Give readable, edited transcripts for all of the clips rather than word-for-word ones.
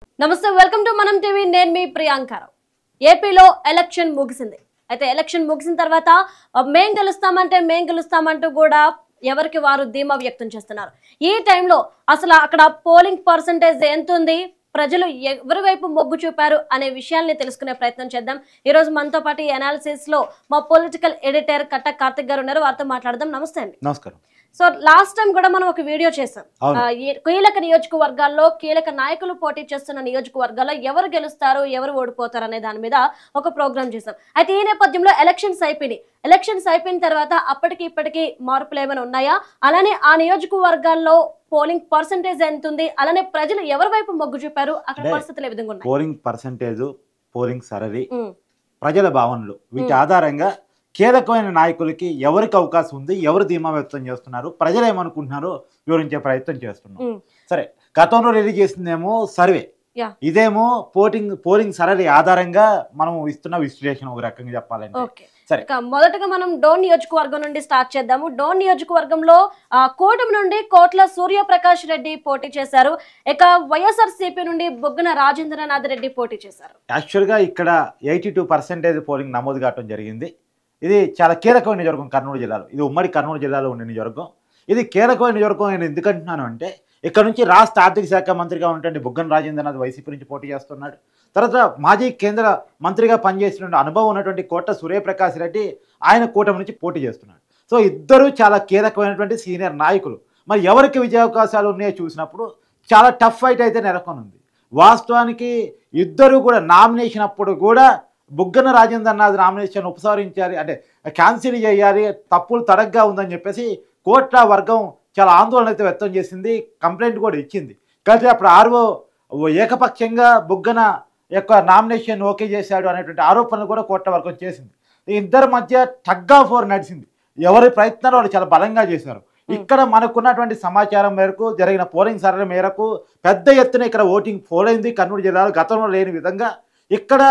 నమస్తే, welcome to మనం TV. నేను మీ ప్రియాంకారావు. ఏపీలో ఎలక్షన్ ముగిసింది. అయితే ఎలక్షన్ ముగిసిన తర్వాత మేం గెలుస్తామంటూ కూడా ఎవరికి వారు ధీమా వ్యక్తం చేస్తున్నారు. ఈ టైంలో అసలు అక్కడ పోలింగ్ పర్సంటేజ్ ఎంత ఉంది, ప్రజలు ఎవరి వైపు మొగ్గు చూపారు అనే విషయాల్ని తెలుసుకునే ప్రయత్నం చేద్దాం. ఈ రోజు మనతో పాటు ఈ అనాలిసిస్ లో మా పొలిటికల్ ఎడిటర్ కట్ట కార్తిక్ గారు ఉన్నారు. వారితో మాట్లాడదాం. నమస్తే అండి. నమస్కారం. సో లాస్ట్ టైం కూడా మనం ఒక వీడియో చేసాం. కీలక నియోజకవర్గాల్లో కీలక నాయకులు పోటీ చేస్తున్న నియోజకవర్గాల్లో ఎవరు గెలుస్తారు, ఎవరు ఓడిపోతారు అనే దాని మీద ఒక ప్రోగ్రామ్ చేసాం. అయితే ఈ నేపథ్యంలో ఎలక్షన్స్ అయిపోయిన తర్వాత అప్పటికి ఇప్పటికి మార్పులు ఏమైనా ఉన్నాయా, అలానే ఆ నియోజకవర్గాల్లో పోలింగ్ పర్సంటేజ్ ఎంత ఉంది, అలానే ప్రజలు ఎవరి వైపు మొగ్గు చూపారు, అక్కడ పరిస్థితులు ఏ విధంగా ఉన్నాయి? పోలింగ్ పర్సంటేజ్, పోలింగ్ సరళి, ప్రజల భావనలు వీటి ఆధారంగా కీలకమైన నాయకులకి ఎవరికి అవకాశం ఉంది, ఎవరు ధీమా వ్యక్తం చేస్తున్నారు, ప్రజలు ఏమనుకుంటున్నారో వివరించే ప్రయత్నం చేస్తున్నాం. సరే, గతంలో రిలీజ్ చేసిందేమో సర్వే, ఇదేమో పోలింగ్ సరళి ఆధారంగా మనం ఇస్తున్న విశ్లేషణ ఒక రకంగా చెప్పాలంటే. సరే, మొదటగా మనం డోన్ నియోజకవర్గం నుండి స్టార్ట్ చేద్దాము. డోన్ నియోజకవర్గంలో కూటమి నుండి కోట్ల సూర్యప్రకాష్ రెడ్డి పోటీ చేశారు. ఇక వైఎస్ఆర్సీపీ నుండి బొగ్గన రాజేంద్రనాథ్ రెడ్డి పోటీ చేశారు. యాక్చువల్గా ఇక్కడ 82% పోలింగ్ నమోదు కావడం జరిగింది. ఇది చాలా కీలకమైన నియోజకవర్గం కర్నూలు జిల్లాలో. ఇది ఉమ్మడి కర్నూలు జిల్లాలో ఉండే నియోజకవర్గం. ఇది కీలకమైన నియోజకవర్గం నేను ఎందుకంటున్నాను అంటే, ఇక్కడ నుంచి రాష్ట్ర ఆర్థిక శాఖ మంత్రిగా ఉన్నటువంటి బొగ్గన రాజేంద్రనాథ్ వైసీపీ నుంచి పోటీ చేస్తున్నాడు. తర్వాత మాజీ కేంద్ర మంత్రిగా పనిచేసిన అనుభవం ఉన్నటువంటి కోట్ల సూర్యప్రకాష్ రెడ్డి ఆయన కూటమి నుంచి పోటీ చేస్తున్నాడు. సో ఇద్దరు చాలా కీలకమైనటువంటి సీనియర్ నాయకులు. మరి ఎవరికి విజయావకాశాలు ఉన్నాయో చూసినప్పుడు చాలా టఫ్ ఫైట్ అయితే నెలకొనుంది. వాస్తవానికి ఇద్దరు కూడా నామినేషన్ అప్పుడు కూడా బొగ్గన రాజేంద్రనాథ్ నామినేషన్ ఉపసంహరించాలి, అంటే క్యాన్సిల్ చేయాలి, తప్పులు తడగ్గా ఉందని చెప్పేసి కోట్ల వర్గం చాలా ఆందోళన అయితే వ్యక్తం చేసింది, కంప్లైంట్ కూడా ఇచ్చింది. కానీ అప్పుడు ఆర్ఓ ఏకపక్షంగా బొగ్గన యొక్క నామినేషన్ ఓకే చేశాడు అనేటువంటి ఆరోపణలు కూడా కోట్ల వర్గం చేసింది. ఇద్దరి మధ్య టగ్ ఆఫ్ వార్ నడిచింది. ఎవరి ప్రయత్నాలు వాళ్ళు చాలా బలంగా చేశారు. ఇక్కడ మనకున్నటువంటి సమాచారం మేరకు జరిగిన పోలింగ్ సరళి మేరకు పెద్ద ఎత్తున ఇక్కడ ఓటింగ్ పోలైంది కర్నూలు జిల్లాలో. గతంలో లేని విధంగా ఇక్కడ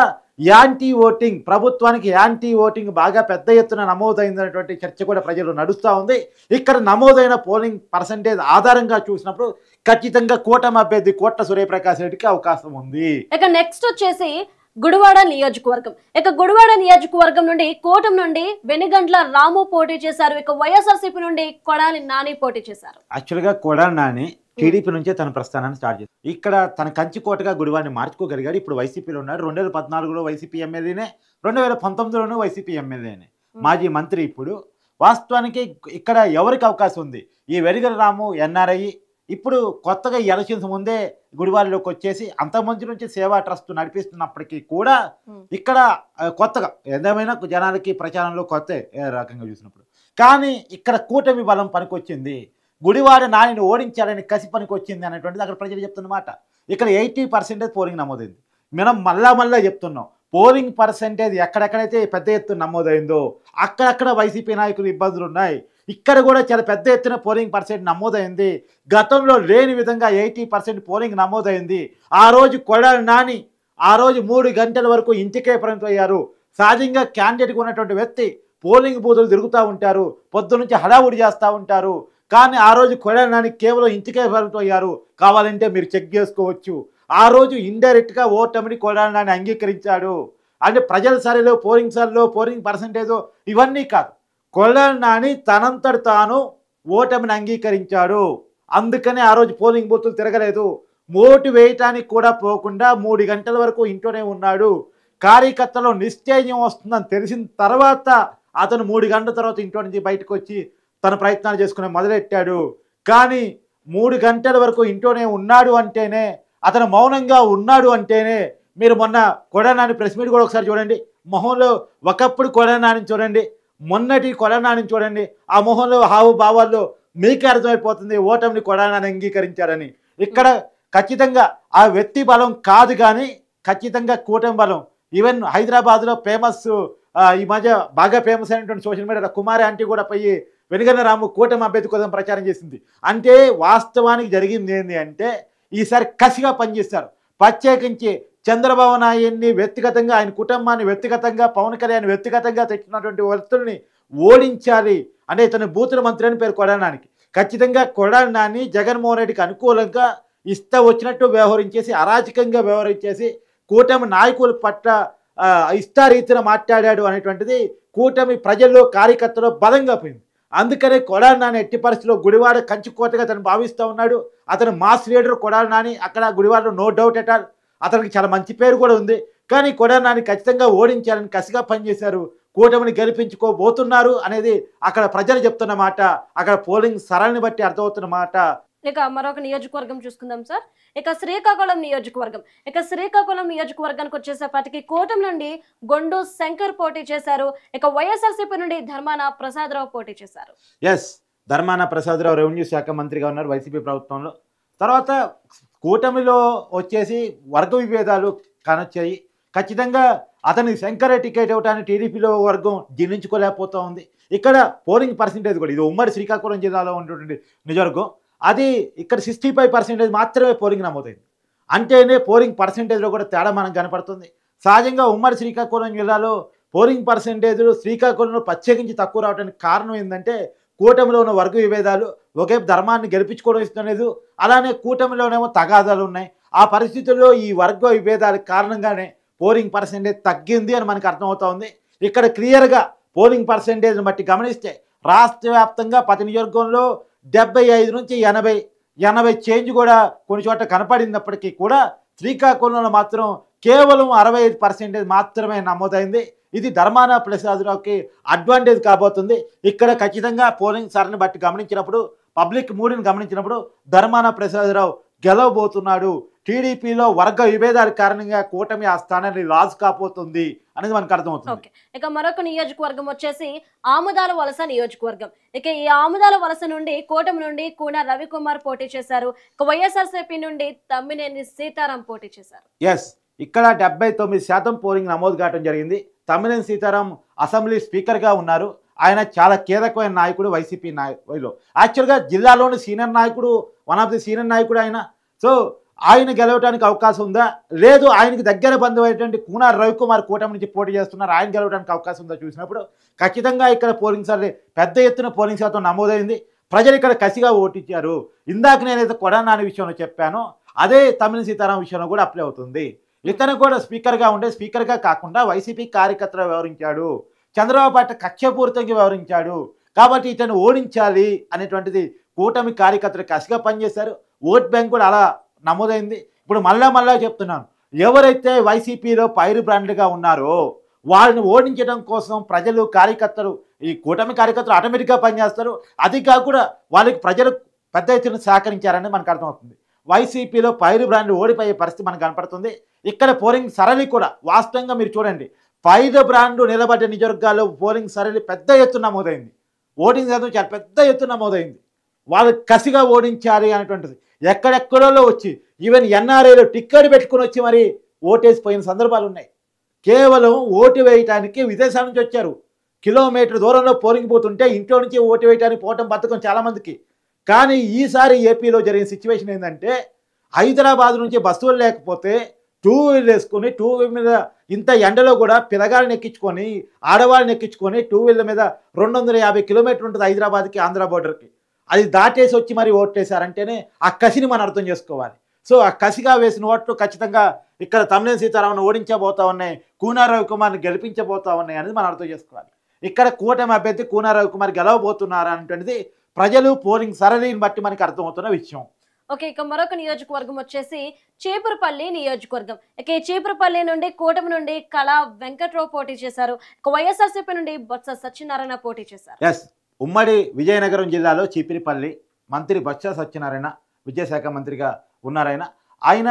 యాంటీ ఓటింగ్, ప్రభుత్వానికి యాంటీ ఓటింగ్ బాగా పెద్ద ఎత్తున నమోదైందనేటువంటి చర్చ కూడా ప్రజలు నడుస్తూ ఉంది. ఇక్కడ నమోదైన పోలింగ్ పర్సంటేజ్ ఆధారంగా చూసినప్పుడు ఖచ్చితంగా కూటమి అభ్యర్థి కోట్ల సూర్యప్రకాష్ రెడ్డికి అవకాశం ఉంది. ఇక నెక్స్ట్ వచ్చేసి గుడివాడ నియోజకవర్గం. ఇక గుడివాడ నియోజకవర్గం నుండి కూటమి నుండి వెనిగండ్ల రాము పోటీ చేశారు. ఇక వైఎస్ఆర్సీపీ నుండి కొడాలి నాని పోటీ చేశారు. యాక్చువల్గా కొడాలి నాని టీడీపీ నుంచే తన ప్రస్థానాన్ని స్టార్ట్ చేశారు. ఇక్కడ తన కంచికోటగా గుడివాడిని మార్చుకోగలిగాడు. ఇప్పుడు వైసీపీలో ఉన్నాడు. 2014లో వైసీపీ ఎమ్మెల్యేనే, 2019లోనూ వైసీపీ ఎమ్మెల్యేనే, మాజీ మంత్రి. ఇప్పుడు వాస్తవానికి ఇక్కడ ఎవరికి అవకాశం ఉంది? ఈ వెనిగండ్ల రాము ఎన్ఆర్ఐ. ఇప్పుడు కొత్తగా ఈ ఎలక్షన్స్ ముందే గుడివాడలోకి వచ్చేసి అంతకుముందు నుంచి సేవా ట్రస్ట్ నడిపిస్తున్నప్పటికీ కూడా ఇక్కడ కొత్తగా ఏదేమైనా జనాలకి ప్రచారంలో కొత్త రకంగా చూసినప్పుడు, కానీ ఇక్కడ కూటమి బలం పనికొచ్చింది. గుడివాడ నానిని ఓడించాలని కసి పనికి వచ్చింది అనేటువంటిది అక్కడ ప్రజలు చెప్తున్నమాట. ఇక్కడ 80% పోలింగ్ నమోదైంది. మనం మళ్ళా చెప్తున్నాం, పోలింగ్ పర్సంటేజ్ ఎక్కడెక్కడైతే పెద్ద ఎత్తున నమోదైందో అక్కడక్కడ వైసీపీ నాయకులు ఇబ్బందులు ఉన్నాయి. ఇక్కడ కూడా చాలా పెద్ద ఎత్తున పోలింగ్ పర్సెంట్ నమోదైంది. గతంలో లేని విధంగా 80% పోలింగ్ నమోదైంది. ఆ రోజు కొడాలి నాని 3 గంటల వరకు ఇంటికే పరిమితం అయ్యారు. సహజంగా క్యాండిడేట్గా ఉన్నటువంటి వ్యక్తి పోలింగ్ బూతులు తిరుగుతూ ఉంటారు, పొద్దు నుంచి హడావుడి చేస్తూ ఉంటారు. కానీ ఆ రోజు కొడాలి నాని కేవలం ఇంటికే పరిమితం అయ్యారు. కావాలంటే మీరు చెక్ చేసుకోవచ్చు. ఆ రోజు ఇండైరెక్ట్గా ఓటమిని కొడాలి నాని అంగీకరించాడు. అంటే ప్రజల సరిలో పోలింగ్ పర్సంటేజ్ ఇవన్నీ కాదు, కొడాలి నాని తనంతట తాను ఓటమిని అంగీకరించాడు. అందుకనే ఆ రోజు పోలింగ్ బూతులు తిరగలేదు. ఓటు వేయటానికి కూడా పోకుండా 3 గంటల వరకు ఇంట్లోనే ఉన్నాడు. కార్యకర్తలో నిశ్చయం వస్తుందని తెలిసిన తర్వాత అతను 3 గంటల తర్వాత ఇంట్లో నుంచి బయటకు వచ్చి తన ప్రయత్నాలు చేసుకునే మొదలెట్టాడు. కానీ 3 గంటల వరకు ఇంట్లోనే ఉన్నాడు అంటేనే, అతను మౌనంగా ఉన్నాడు అంటేనే, మీరు మొన్న కొడాలి నాని ప్రెస్ మీట్ కూడా ఒకసారి చూడండి. మొహంలో ఒకప్పుడు కొడాలి నాని చూడండి, మొన్నటి కొడాలి నాని చూడండి. ఆ మొహంలో హావభావాల్లో మీకే అర్థమైపోతుంది ఓటమిని కొడాలి నాని అంగీకరించారని. ఇక్కడ ఖచ్చితంగా ఆ వ్యక్తి బలం కాదు, కానీ ఖచ్చితంగా కూటమి బలం. ఈవెన్ హైదరాబాద్లో ఫేమస్, ఈ మధ్య బాగా ఫేమస్ అయినటువంటి సోషల్ మీడియాలో కుమారి ఆంటీ కూడా పోయి వెనిగండ్ల రాము కూటమి అభ్యర్థి కోసం ప్రచారం చేసింది. అంటే వాస్తవానికి జరిగింది ఏంటి అంటే, ఈసారి కసిగా పనిచేస్తారు. ప్రత్యేకించి చంద్రబాబు నాయుడిని వ్యక్తిగతంగా, ఆయన కుటుంబాన్ని వ్యక్తిగతంగా, పవన్ కళ్యాణ్ వ్యక్తిగతంగా తెచ్చినటువంటి వ్యక్తుల్ని ఓడించాలి అంటే ఇతను బూతుల మంత్రి అని పేరు కొడాలి నానికి. ఖచ్చితంగా కొడాలి నాని జగన్మోహన్ రెడ్డికి అనుకూలంగా వచ్చినట్టు వ్యవహరించేసి అరాచకంగా వ్యవహరించేసి కూటమి నాయకుల పట్ల ఇష్టారీతిన మాట్లాడాడు అనేటువంటిది కూటమి ప్రజల్లో కార్యకర్తలో బలంగా పోయింది. అందుకనే కొడాలి నాని ఎట్టి పరిస్థితిలో గుడివాడ కంచుకోటగా అతను భావిస్తూ ఉన్నాడు. అతను మాస్ లీడర్ కొడాలి నాని, అక్కడ గుడివాడలో నో డౌట్ ఎట్ ఆల్. అతనికి చాలా మంచి పేరు కూడా ఉంది. కానీ కొడాలి నాని ఖచ్చితంగా ఓడించాలని కసిగా పనిచేశారు. కూటమిని గెలిపించుకోబోతున్నారు అనేది అక్కడ ప్రజలు చెప్తున్న మాట, అక్కడ పోలింగ్ సరళిని బట్టి అర్థమవుతున్న మాట. ఇక మరొక నియోజకవర్గం చూసుకుందాం సార్. ఇక శ్రీకాకుళం నియోజకవర్గానికి వచ్చేసేపటికి కూటమి నుండి గొండు శంకర్ పోటీ చేశారు. ఇక వైఎస్ఆర్సీపీ నుండి ధర్మాన ప్రసాదరావు పోటీ చేశారు. ఎస్, ధర్మాన ప్రసాదరావు రెవెన్యూ శాఖ మంత్రిగా ఉన్నారు వైసీపీ ప్రభుత్వంలో. తర్వాత కూటమిలో వచ్చేసి వర్గ విభేదాలు కానొచ్చాయి. ఖచ్చితంగా అతని శంకర టికెట్ ఇవ్వటానికి టీడీపీలో వర్గం జీర్ణించుకోలేకపోతూ ఉంది. ఇక్కడ పోలింగ్ పర్సెంటేజ్ కూడా, ఇది ఉమ్మడి శ్రీకాకుళం జిల్లాలో ఉన్నటువంటి నియోజకవర్గం, అది ఇక్కడ 65% మాత్రమే పోలింగ్ నమోదైంది. అంటేనే పోలింగ్ పర్సెంటేజ్లో కూడా తేడా మనకు కనపడుతుంది. సహజంగా ఉమ్మడి శ్రీకాకుళం జిల్లాలో పోలింగ్ పర్సెంటేజ్లు శ్రీకాకుళంలో ప్రత్యేకించి తక్కువ రావడానికి కారణం ఏంటంటే కూటమిలో ఉన్న వర్గ విభేదాలు. ఒకేపు ధర్మాన్ని గెలిపించుకోవడం ఇష్టం లేదు, అలానే కూటమిలోనేమో తగాదాలు ఉన్నాయి. ఆ పరిస్థితుల్లో ఈ వర్గ విభేదాల కారణంగానే పోలింగ్ పర్సెంటేజ్ తగ్గింది అని మనకు అర్థమవుతా ఉంది. ఇక్కడ క్లియర్గా పోలింగ్ పర్సెంటేజ్ని బట్టి గమనిస్తే రాష్ట్ర వ్యాప్తంగా ప్రతి నియోజకవర్గంలో 75 నుంచి 80 చేంజ్ కూడా కొన్ని చోట్ల కనపడినప్పటికీ కూడా శ్రీకాకుళంలో మాత్రం కేవలం 65% మాత్రమే నమోదైంది. ఇది ధర్మాన ప్రసాదరావుకి అడ్వాంటేజ్ కాబోతుంది. ఇక్కడ ఖచ్చితంగా పోలింగ్ సరళిని బట్టి గమనించినప్పుడు, పబ్లిక్ మూడ్ని గమనించినప్పుడు ధర్మాన ప్రసాదరావు గెలవబోతున్నాడు. టీడీపీలో వర్గ విభేదాల కారణంగా కూటమి ఆ స్థానాన్ని లాస్ కాబోతుంది అనేది మనకు అర్థమవుతుంది. ఇక మరొక నియోజకవర్గం వచ్చేసి ఆముదాల వలస నియోజకవర్గం. ఇక ఈ ఆముదాల వలస నుండి కూటమి నుండి కూన రవికుమార్ పోటీ చేశారు. ఇక వైఎస్ఆర్సీపీ నుండి తమ్మినేని సీతారాం పోటీ చేశారు. ఎస్, ఇక్కడ 79% పోలింగ్ నమోదు కావడం జరిగింది. తమ్మినేని సీతారాం అసెంబ్లీ స్పీకర్గా ఉన్నారు. ఆయన చాలా కీలకమైన నాయకుడు వైసీపీ నాయకులు. యాక్చువల్గా జిల్లాలోని సీనియర్ నాయకుడు, వన్ ఆఫ్ ది సీనియర్ నాయకుడు ఆయన. సో ఆయన గెలవడానికి అవకాశం ఉందా, లేదు ఆయనకి దగ్గర బంధువైనటువంటి కూన రవికుమార్ కూటమి నుంచి పోటీ చేస్తున్నారు, ఆయన గెలవడానికి అవకాశం ఉందా చూసినప్పుడు ఖచ్చితంగా ఇక్కడ పోలింగ్ సర్వే పెద్ద ఎత్తున పోలింగ్ శాతం నమోదైంది. ప్రజలు ఇక్కడ కసిగా ఓటించారు. ఇందాక నేనైతే కొడాలి నాని విషయంలో చెప్పానో అదే తమ్మినేని సీతారాం విషయంలో కూడా అప్లై అవుతుంది. ఇతను కూడా స్పీకర్గా ఉండే, స్పీకర్గా కాకుండా వైసీపీ కార్యకర్తలు వ్యవహరించాడు, చంద్రబాబు పట్ల కక్షపూరితంగా వ్యవహరించాడు. కాబట్టి ఇతను ఓడించాలి అనేటువంటిది కూటమి కార్యకర్తలు కసిగా పనిచేశారు. ఓట్ బ్యాంక్ కూడా అలా నమోదైంది. ఇప్పుడు మళ్ళా చెప్తున్నాను, ఎవరైతే వైసీపీలో పైరు బ్రాండ్గా ఉన్నారో వాళ్ళని ఓడించడం కోసం ప్రజలు, కార్యకర్తలు, ఈ కూటమి కార్యకర్తలు ఆటోమేటిక్గా పనిచేస్తారు. అది కాకుండా వాళ్ళకి ప్రజలు పెద్ద ఎత్తున సహకరించారని మనకు అర్థమవుతుంది. వైసీపీలో పైరు బ్రాండ్ ఓడిపోయే పరిస్థితి మనకు కనపడుతుంది. ఇక్కడ పోలింగ్ సరళి కూడా వాస్తవంగా మీరు చూడండి, పైరు బ్రాండ్ నిలబడ్డ నియోజకవర్గాల్లో పోలింగ్ సరళి పెద్ద ఎత్తున నమోదైంది. ఓటింగ్ శాతం చాలా పెద్ద ఎత్తున నమోదైంది. వాళ్ళు కసిగా ఓడించాలి అనేటువంటిది ఎక్కడెక్కడో వచ్చి ఈవెన్ ఎన్ఆర్ఐలో టిక్కెట్ పెట్టుకుని వచ్చి మరి ఓటేసిపోయిన సందర్భాలు ఉన్నాయి. కేవలం ఓటు వేయటానికి విదేశాల నుంచి వచ్చారు. కిలోమీటర్ దూరంలో పోలింగ్ పోతుంటే ఇంట్లో నుంచి ఓటు వేయడానికి పోవటం బతుకం చాలామందికి. కానీ ఈసారి ఏపీలో జరిగిన సిచ్యువేషన్ ఏంటంటే హైదరాబాద్ నుంచి బస్సులు లేకపోతే టూ వీలర్ వేసుకొని, టూ వీలర్ మీద ఇంత ఎండలో కూడా పిల్లగాళ్ళని ఎక్కించుకొని, ఆడవాళ్ళని ఎక్కించుకొని టూ వీలర్ మీద 250 కిలోమీటర్లు ఉంటుంది హైదరాబాద్కి, ఆంధ్ర బోర్డర్కి. అది దాటేసి వచ్చి మరి ఓట్లేశారంటేనే ఆ కసిని మనం అర్థం చేసుకోవాలి. సో ఆ కసిగా వేసిన ఓట్లు ఖచ్చితంగా ఇక్కడ తమ్మినేని సీతారామన్ ఓడించబోతా ఉన్నాయి, కూన రవికుమార్ని గెలిపించబోతా ఉన్నాయి అనేది మనం అర్థం చేసుకోవాలి. ఇక్కడ కూటమి అభ్యర్థి కూన రవికుమార్ గెలవబోతున్నారు అనేటువంటిది ప్రజలు పోలింగ్ సరళిని బట్టి మనకి అర్థమవుతున్న విషయం. ఓకే, ఇక మరొక నియోజకవర్గం వచ్చేసి చీపురుపల్లి నియోజకవర్గం. ఇక ఈ చీపురుపల్లి నుండి కూటమి నుండి కళా వెంకట్రావు పోటీ చేశారు. ఇక వైఎస్ఆర్సీపీ నుండి బొత్స సత్యనారాయణ పోటీ చేశారు. ఎస్, ఉమ్మడి విజయనగరం జిల్లాలో చీపిరిపల్లి మంత్రి బొత్స సత్యనారాయణ విద్యాశాఖ మంత్రిగా ఉన్నారాయన. ఆయన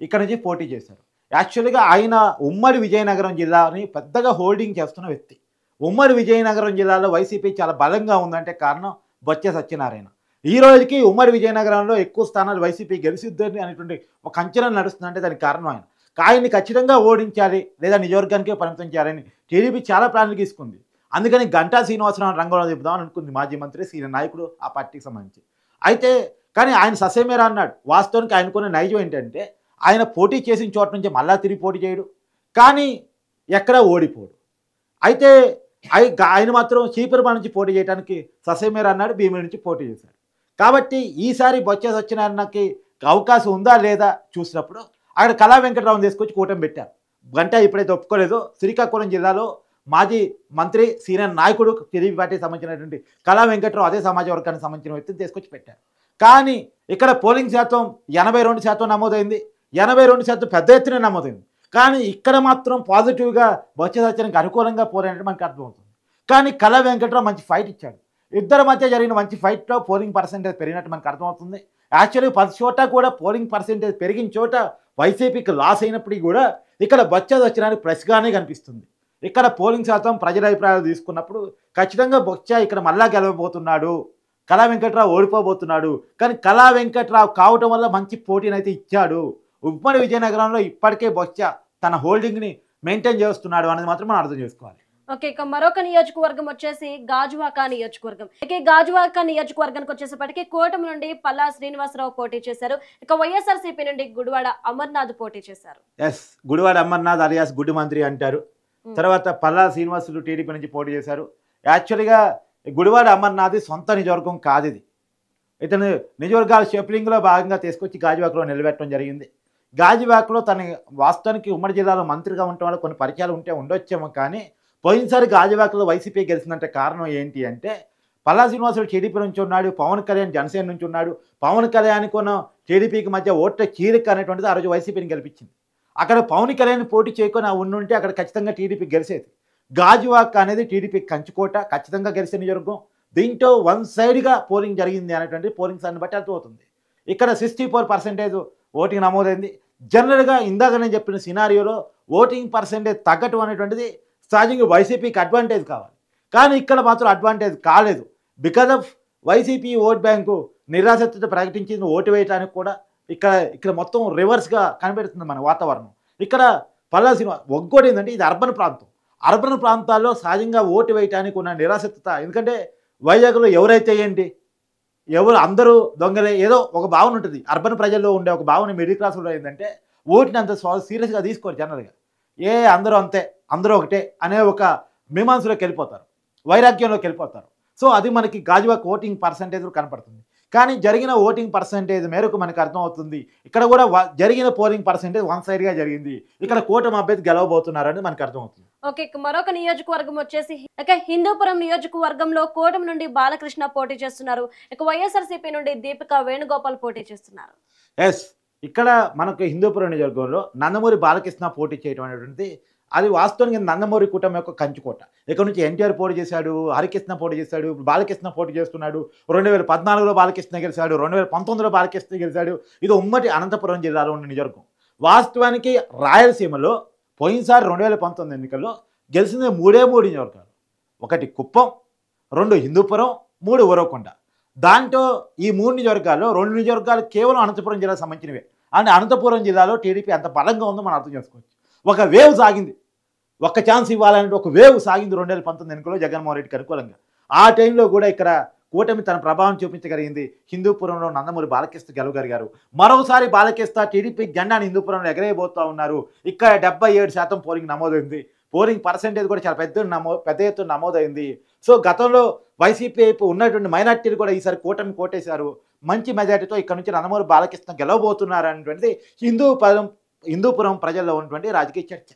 ఇక్కడ నుంచి పోటీ చేశారు. యాక్చువల్గా ఆయన ఉమ్మడి విజయనగరం జిల్లాని పెద్దగా హోల్డింగ్ చేస్తున్న వ్యక్తి. ఉమ్మడి విజయనగరం జిల్లాలో వైసీపీ చాలా బలంగా ఉందంటే కారణం బొత్స సత్యనారాయణ. ఈ రోజుకి ఉమ్మడి విజయనగరంలో ఎక్కువ స్థానాలు వైసీపీ గెలిచిద్దని అనేటువంటి ఒక అంచనా నడుస్తుందంటే దానికి కారణం ఆయన. ఆయన్ని ఖచ్చితంగా ఓడించాలి లేదా నియోజకవర్గానికే పరిమితం చేయాలని టీడీపీ చాలా ప్లాన్లు తీసుకుంది. అందుకని గంటా శ్రీనివాసరావు రంగంలో దింపుదామని అనుకుంది మాజీ మంత్రి, సీనియర్ నాయకుడు ఆ పార్టీకి సంబంధించి. అయితే కానీ ఆయన ససేమేరా అన్నాడు. వాస్తవానికి ఆయనకున్న నైజం ఏంటంటే ఆయన పోటీ చేసిన చోట నుంచి మళ్ళా తిరిగి పోటీ చేయడు, కానీ ఎక్కడా ఓడిపోడు. అయితే ఆయన మాత్రం చీపురుపల్లి నుంచి పోటీ చేయడానికి ససేమేరా అన్నాడు, భీమిలి నుంచి పోటీ చేశాడు. కాబట్టి ఈసారి బొత్స సత్యనారాయణకి అవకాశం ఉందా లేదా చూసినప్పుడు అక్కడ కళా వెంకటరావుని తీసుకొచ్చి కూటమి పెట్టారు. గంటా ఎప్పుడైతే ఒప్పుకోలేదో శ్రీకాకుళం జిల్లాలో మాజీ మంత్రి సీనియర్ నాయకుడు టీడీపీ పార్టీకి సంబంధించినటువంటి కళా వెంకటరావు అదే సమాజ వర్గానికి సంబంధించిన వ్యక్తిని తీసుకొచ్చి పెట్టారు. కానీ ఇక్కడ పోలింగ్ శాతం 82% నమోదైంది. 82% పెద్ద ఎత్తున నమోదైంది. కానీ ఇక్కడ మాత్రం పాజిటివ్గా బొత్స సత్యనారాయణకి అనుకూలంగా పోరాడంటే మనకు అర్థమవుతుంది. కానీ కళా వెంకటరావు మంచి ఫైట్ ఇచ్చాడు. ఇద్దరి మధ్య జరిగిన మంచి ఫైట్లో పోలింగ్ పర్సెంటేజ్ పెరిగినట్టు మనకు అర్థమవుతుంది. యాక్చువల్లీ 10 చోట కూడా పోలింగ్ పర్సెంటేజ్ పెరిగిన చోట వైసీపీకి లాస్ అయినప్పటికీ కూడా ఇక్కడ బొత్స సత్యనారాయణ ప్లస్గానే కనిపిస్తుంది. ఇక్కడ పోలింగ్ శాతం ప్రజల అభిప్రాయాలు తీసుకున్నప్పుడు ఖచ్చితంగా బొత్స ఇక్కడ మళ్ళా గెలవబోతున్నాడు, కళా వెంకటరావు ఓడిపోబోతున్నాడు. కానీ కళా వెంకటరావు కావటం వల్ల మంచి పోటీనైతే ఇచ్చాడు. ఉమ్మడి విజయనగరంలో ఇప్పటికే బొత్స తన హోల్డింగ్ని మెయింటైన్ చేస్తున్నాడు అనేది మాత్రం మనం అర్థం చేసుకోవాలి. ఓకే, ఇక మరొక నియోజకవర్గం వచ్చేసి గాజువాక నియోజకవర్గం. ఇక గాజువాక నియోజకవర్గానికి వచ్చేసప్పటికి కూటమి నుండి పల్లా శ్రీనివాసరావు పోటీ చేశారు. ఇక వైఎస్ఆర్సీపీ నుండి గుడివాడ అమర్నాథ్ పోటీ చేశారు. ఎస్, గుడివాడ అమర్నాథ్ అలియాస్ గుడి మంత్రి అంటారు. తర్వాత పల్లా శ్రీనివాసులు టీడీపీ నుంచి పోటీ చేశారు. యాక్చువల్గా గుడివాడ అమర్నాథ్ సొంత నియోజకవర్గం కాదు ఇది. ఇతను నియోజకవర్గాల షెఫ్లింగ్లో భాగంగా తీసుకొచ్చి గాజువాకలో నిలబెట్టడం జరిగింది. గాజువాకలో తన వాస్తవానికి ఉమ్మడి జిల్లాలో మంత్రిగా ఉండటం వల్ల కొన్ని పరిచయాలు ఉండొచ్చేమో. కానీ పోయినసారి గాజువాకలో వైసీపీ గెలిచిందంటే కారణం ఏంటి అంటే పల్లా శ్రీనివాసులు టీడీపీ నుంచి ఉన్నాడు, పవన్ కళ్యాణ్ జనసేన నుంచి ఉన్నాడు. పవన్ కళ్యాణ్ కొన్న టీడీపీకి మధ్య ఓట్ల చీలిక అనేటువంటిది ఆ రోజు వైసీపీని గెలిపించింది. అక్కడ పవన్ కళ్యాణ్ పోటీ చేయకొని ఉండుంటే అక్కడ ఖచ్చితంగా టీడీపీ గెలిచేది. గాజువాక అనేది టీడీపీ కంచుకోట, ఖచ్చితంగా గెలిచే నియోజకవర్గం. దీంట్లో వన్ సైడ్గా పోలింగ్ జరిగింది అనేటువంటి పోలింగ్ సార్ని బట్టి అర్థమవుతుంది. ఇక్కడ 64% ఓటింగ్ నమోదైంది. జనరల్గా ఇందాక నేను చెప్పిన సినారియోలో ఓటింగ్ పర్సెంటేజ్ తగ్గటం అనేటువంటిది సహజంగా వైసీపీకి అడ్వాంటేజ్ కావాలి. కానీ ఇక్కడ మాత్రం అడ్వాంటేజ్ కాలేదు. Because of YCP vote bank నిరాసక్తత ప్రకటించిన ఓటు వేయడానికి కూడా ఇక్కడ మొత్తం రివర్స్గా కనిపెడుతుంది మన వాతావరణం. ఇక్కడ పల్లా శ్రీనివాస్ ఒక్కోటి ఏంటంటే ఇది అర్బన్ ప్రాంతం. అర్బన్ ప్రాంతాల్లో సహజంగా ఓటు వేయడానికి ఉన్న నిరాసక్తత, ఎందుకంటే వైజాగ్లో ఎవరైతే ఏంటి ఎవరు అందరూ దొంగలే ఏదో ఒక భావన ఉంటుంది. అర్బన్ ప్రజల్లో ఉండే ఒక భావన మిడిల్ క్లాస్లో ఏంటంటే ఓటుని అంత సీరియస్గా తీసుకోరు. జనరల్గా అందరూ అంతే, అందరూ ఒకటే అనే ఒక మీమాంసలోకి వెళ్ళిపోతారు, వైరాగ్యంలోకి వెళ్ళిపోతారు. సో అది మనకి గాజువాక ఓటింగ్ పర్సంటేజ్ కనపడుతుంది. కానీ జరిగిన ఓటింగ్ పర్సంటేజ్ మేరకు మనకు అర్థమవుతుంది ఇక్కడ కూడా జరిగిన పోలింగ్ పర్సంటేజ్ వన్ సైడ్గా జరిగింది. ఇక్కడ కూటమి అభ్యర్థి గెలవబోతున్నారని మనకు అర్థమవుతుంది. ఓకే, మరొక నియోజకవర్గం వచ్చేసి హిందూపురం నియోజకవర్గంలో కూటమి నుండి బాలకృష్ణ పోటీ చేస్తున్నారు. ఇక వైఎస్ఆర్సీపీ నుండి దీపిక వేణుగోపాల్ పోటీ చేస్తున్నారు. ఎస్, ఇక్కడ మనకు హిందూపురం నియోజకవర్గంలో నందమూరి బాలకృష్ణ పోటీ చేయడం అనేటువంటిది అది వాస్తవానికి నందమూరి కూటమి యొక్క కంచుకోట. ఇక్కడ నుంచి ఎన్టీఆర్ పోటీ చేశాడు, హరికృష్ణ పోటీ చేశాడు, బాలకృష్ణ పోటీ చేస్తున్నాడు. 2014లో బాలకృష్ణ గెలిచాడు, 2019లో బాలకృష్ణ గెలిచాడు. ఇది ఉమ్మడి అనంతపురం జిల్లాలో ఉన్న నియోజకవర్గం. వాస్తవానికి రాయలసీమలో పోయినసారి 2019 ఎన్నికల్లో గెలిచింది 3 నియోజకవర్గాలు. 1 కుప్పం, 2 హిందూపురం, 3 ఉరవకొండ. దాంట్లో ఈ 3 నియోజకవర్గాల్లో 2 నియోజకవర్గాలు కేవలం అనంతపురం జిల్లాకు సంబంధించినవే. అంటే అనంతపురం జిల్లాలో టీడీపీ అంత బలంగా ఉందో మనం అర్థం చేసుకోవచ్చు. ఒక వేవ్ సాగింది, ఒక్క ఛాన్స్ ఇవ్వాలంటే ఒక వేవ్ సాగింది 2019 ఎన్నికల్లో జగన్మోహన్ రెడ్డికి అనుకూలంగా. ఆ టైంలో కూడా ఇక్కడ కూటమి తన ప్రభావం చూపించగలిగింది. హిందూపురంలో నందమూరి బాలకృష్ణ గెలవగలిగారు. మరోసారి బాలకృష్ణ టీడీపీ జెండాని హిందూపురంలో ఎగరేయబోతూ ఉన్నారు. ఇక్కడ 77% పోలింగ్ నమోదైంది. పోలింగ్ పర్సెంటేజ్ కూడా చాలా పెద్ద ఎత్తున నమోదైంది. సో గతంలో వైసీపీ ఉన్నటువంటి మైనార్టీలు కూడా ఈసారి కూటమి కోటేశారు. మంచి మెజార్టీతో ఇక్కడ నుంచి నందమూరి బాలకృష్ణ గెలవబోతున్నారు అనేటువంటిది హిందూపురం ప్రజల్లో ఉన్నటువంటి రాజకీయ చర్చ.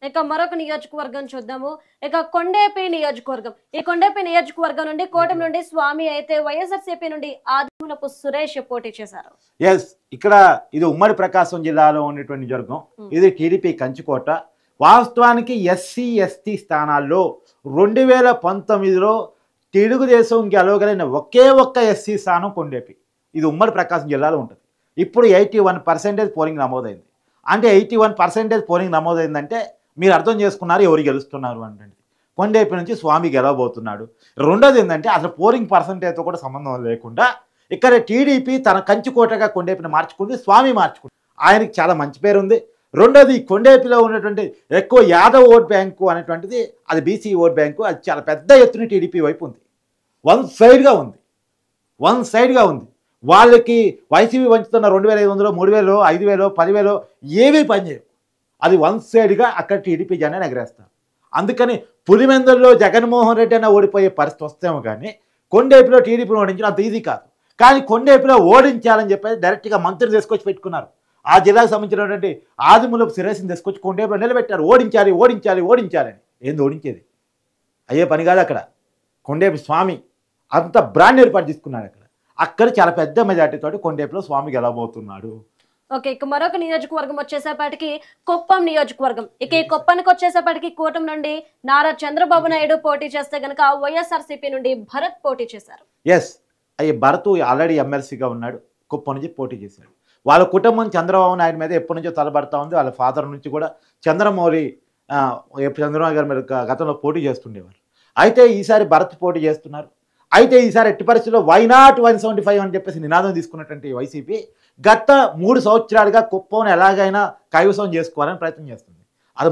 ఇక మరొక నియోజకవర్గం చూద్దాము. ఇక కొండేపి నియోజకవర్గం. ఈ కొండేపి నియోజకవర్గం నుండి కూటమి నుండి స్వామి అయితే వైఎస్ఆర్సీపీ నుండి ఆదిమూలపు సురేష్ పోటీ చేశారు. ఎస్, ఇక్కడ ఇది ఉమ్మడి ప్రకాశం జిల్లాలో ఉన్నటువంటి నియోజకవర్గం. ఇది టీడీపీ కంచుకోట. వాస్తవానికి ఎస్సీ ఎస్టీ స్థానాల్లో 2019లో తెలుగుదేశం గెలవగలిగిన ఒకే ఒక్క ఎస్సీ స్థానం కొండేపి. ఇది ఉమ్మడి ప్రకాశం జిల్లాలో ఉంటుంది. ఇప్పుడు 81% పోలింగ్ నమోదైంది. అంటే 81% పోలింగ్ నమోదైందంటే మీరు అర్థం చేసుకున్నారు ఎవరు గెలుస్తున్నారు అంటే కొండేపి నుంచి స్వామి గెలవబోతున్నాడు. రెండోది ఏంటంటే అసలు పోలింగ్ పర్సంటేజ్తో కూడా సంబంధం లేకుండా ఇక్కడ టీడీపీ తన కంచుకోటగా కొండేపిని మార్చుకుంది, స్వామి మార్చుకుంది. ఆయనకి చాలా మంచి పేరు ఉంది. రెండోది కొండేపిలో ఉన్నటువంటి ఎక్కువ యాదవ్ ఓట్ బ్యాంకు అనేటువంటిది అది బీసీ ఓట్ బ్యాంకు, అది చాలా పెద్ద ఎత్తున టీడీపీ వైపు ఉంది. వన్ సైడ్గా ఉంది. వాళ్ళకి వైసీపీ పంచుతున్న 2500, 3000, 5000, 10,000 ఏవీ పనిచేయవు. అది వన్ సైడ్గా అక్కడ టీడీపీ జనాన్ని ఎగరేస్తారు. అందుకని పులివెందుల్లో జగన్మోహన్ రెడ్డి అయినా ఓడిపోయే పరిస్థితి వస్తేమో కానీ కొండేపిలో టీడీపీని ఓడించడం అంత ఈజీ కాదు. కానీ కొండేపులో ఓడించాలని చెప్పేసి డైరెక్ట్గా మంత్రిని తీసుకొచ్చి పెట్టుకున్నారు. ఆ జిల్లాకు సంబంధించినటువంటి ఆదిమూలపు సురేష్ని తీసుకొచ్చి కొండేపులో నిలబెట్టారు. ఓడించాలి ఓడించాలి ఓడించాలని. ఏంది ఓడించేది? అయ్యే పని కాదు. అక్కడ కొండేపు స్వామి అంత బ్రాండ్ ఏర్పాటు తీసుకున్నాడు. అక్కడ చాలా పెద్ద మెజార్టీతోటి కొండేపులో స్వామి గెలవబోతున్నాడు. ఓకే, ఇక మరొక నియోజకవర్గం వచ్చేసేపటికి కుప్పం నియోజకవర్గం. ఇక ఈ కుప్పానికి వచ్చేసేపటికి కూటమి నుండి నారా చంద్రబాబు నాయుడు పోటీ చేస్తే గనక వైఎస్ఆర్సీపీ నుండి భరత్ పోటీ చేశారు. ఎస్, అయ్యి భరత్ ఆల్రెడీ ఎమ్మెల్సీగా ఉన్నాడు. కుప్పం నుంచి పోటీ చేశాడు. వాళ్ళ కుటుంబం చంద్రబాబు నాయుడు మీద ఎప్పటి నుంచో తలబడతా ఉంది. వాళ్ళ ఫాదర్ నుంచి కూడా చంద్రమౌళి చంద్రబాబు గారి మీద గతంలో పోటీ చేస్తుండేవారు. అయితే ఈసారి భరత్ పోటీ చేస్తున్నారు. అయితే ఈసారి ఎట్టి పరిస్థితుల్లో వైనాట్ 175 అని చెప్పేసి నినాదం తీసుకున్నటువంటి వైసీపీ గత 3 సంవత్సరాలుగా కుప్పం ఎలాగైనా కైవసం చేసుకోవాలని ప్రయత్నం చేస్తుంది. అది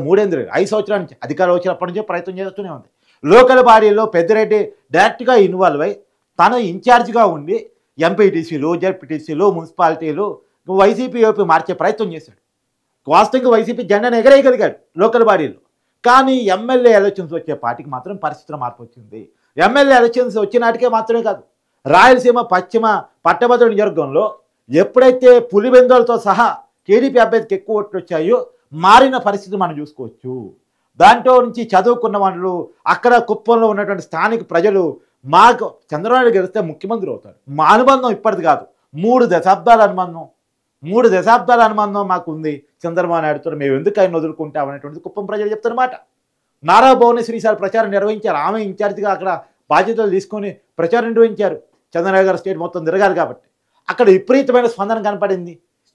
5 సంవత్సరాల నుంచి అధికారం వచ్చినప్పటి నుంచే ప్రయత్నం చేస్తూనే ఉంది. లోకల్ బాడీలో పెద్దిరెడ్డి డైరెక్ట్గా ఇన్వాల్వ్ అయ్యి తను ఇన్ఛార్జ్గా ఉండి ఎంపీటీసీలు, జెడ్పీటీసీలు, మున్సిపాలిటీలు వైసీపీ వైపు మార్చే ప్రయత్నం చేశాడు. వాస్తవంగా వైసీపీ జెండాను ఎగరేయగలిగాడు లోకల్ బాడీలో. కానీ ఎమ్మెల్యే ఎలక్షన్స్ వచ్చే పార్టీకి మాత్రం పరిస్థితుల మార్పు వచ్చింది. ఎమ్మెల్యే ఎలక్షన్స్ వచ్చినాటికే మాత్రమే కాదు, రాయలసీమ పశ్చిమ పట్టభద్రుల నియోజకవర్గంలో ఎప్పుడైతే పులివెందులతో సహా టీడీపీ అభ్యర్థికి ఎక్కువ ఓట్లు వచ్చాయో మారిన పరిస్థితి మనం చూసుకోవచ్చు. దాంట్లో నుంచి చదువుకున్న వాళ్ళు అక్కడ కుప్పంలో ఉన్నటువంటి స్థానిక ప్రజలు మాకు చంద్రబాబు గెలిస్తే ముఖ్యమంత్రి అవుతారు. మా అనుబంధం ఇప్పటిది కాదు, 3 దశాబ్దాల అనుబంధం మాకు ఉంది చంద్రబాబు నాయుడుతో. మేము ఎందుకు ఆయన వదులుకుంటాం అనేటువంటిది కుప్పం ప్రజలు చెప్తున్నమాట. నారా భువనేశ్వరి ఈసారి ప్రచారం నిర్వహించారు. ఆమె ఇన్ఛార్జిగా అక్కడ బాధ్యతలు తీసుకొని ప్రచారం నిర్వహించారు. చంద్రబాబు గారు స్టేట్ మొత్తం తిరగాలి కాబట్టి అక్కడ విపరీతమైన స్పందన కనపడింది.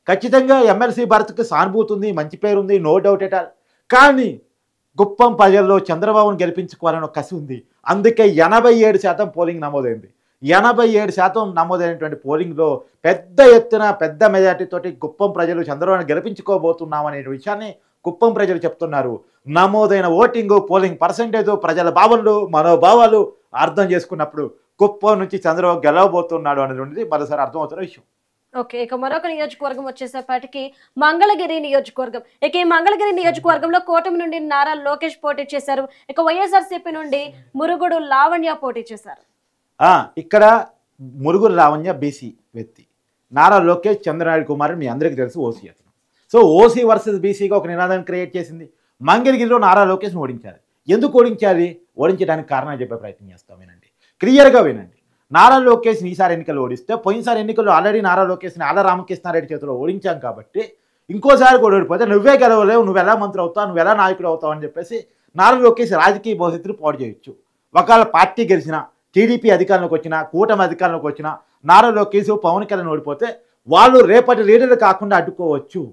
ఖచ్చితంగా ఎమ్మెల్సీ భరత్కి సానుభూతి ఉంది, మంచి పేరు ఉంది, నో డౌట్ ఎట్ ఆల్. కానీ కుప్పం ప్రజల్లో చంద్రబాబును గెలిపించుకోవాలని ఒక కసి ఉంది. అందుకే 87% పోలింగ్ నమోదైంది. 87% నమోదైనటువంటి పోలింగ్లో పెద్ద ఎత్తున పెద్ద మెజార్టీతోటి కుప్పం ప్రజలు చంద్రబాబును గెలిపించుకోబోతున్నామనే విషయాన్ని కుప్పం ప్రజలు చెప్తున్నారు. నమోదైన ఓటింగు, పోలింగ్ పర్సంటేజ్, ప్రజల భావనలు, మనోభావాలు అర్థం చేసుకున్నప్పుడు కుప్పం నుంచి చంద్రబాబు గెలవబోతున్నాడు అనేది మరోసారి అర్థమవుతున్న విషయం. ఓకే, ఇక మరొక నియోజకవర్గం వచ్చేసేపటికి మంగళగిరి నియోజకవర్గం. ఇక ఈ మంగళగిరి నియోజకవర్గంలో కూటమి నుండి నారా లోకేష్ పోటీ చేశారు. ఇక వైఎస్ఆర్సీపీ నుండి మురుగుడు లావణ్య పోటీ చేశారు. ఇక్కడ మురుగుడు లావణ్య బీసీ వ్యక్తి, నారా లోకేష్ చంద్రనాయుడు కుమార్ మీ అందరికీ తెలుసు ఓసీ అతను. సో ఓసీ వర్సెస్ బీసీగా ఒక నినాదాన్ని క్రియేట్ చేసింది. మంగళగిరిలో నారా లోకేష్ని ఓడించాలి. ఎందుకు ఓడించాలి? ఓడించడానికి కారణాలు చెప్పే ప్రయత్నం చేస్తాం. వినండి, క్లియర్గా వినండి. నారా లోకేష్ని ఈసారి ఎన్నికలు ఓడిస్తే, పోయినసారి ఎన్నికల్లో ఆల్రెడీ నారా లోకేష్ని ఆల రామకృష్ణారెడ్డి చేతిలో ఓడించాం కాబట్టి ఇంకోసారి కూడా ఓడిపోతే నువ్వే గెలవలేవు, నువ్వు ఎలా మంత్రి అవుతావు, నువ్వు ఎలా నాయకుడు అవుతావు అని చెప్పేసి నారా లోకేష్ రాజకీయ భవిష్యత్తును పాడు చేయొచ్చు. ఒకవేళ పార్టీ గెలిచినా, టీడీపీ అధికారంలోకి వచ్చినా, కూటమి అధికారంలోకి వచ్చినా నారా లోకేష్ పవన్ కళ్యాణ్ ఓడిపోతే వాళ్ళు రేపటి లీడర్లు కాకుండా అడ్డుకోవచ్చు.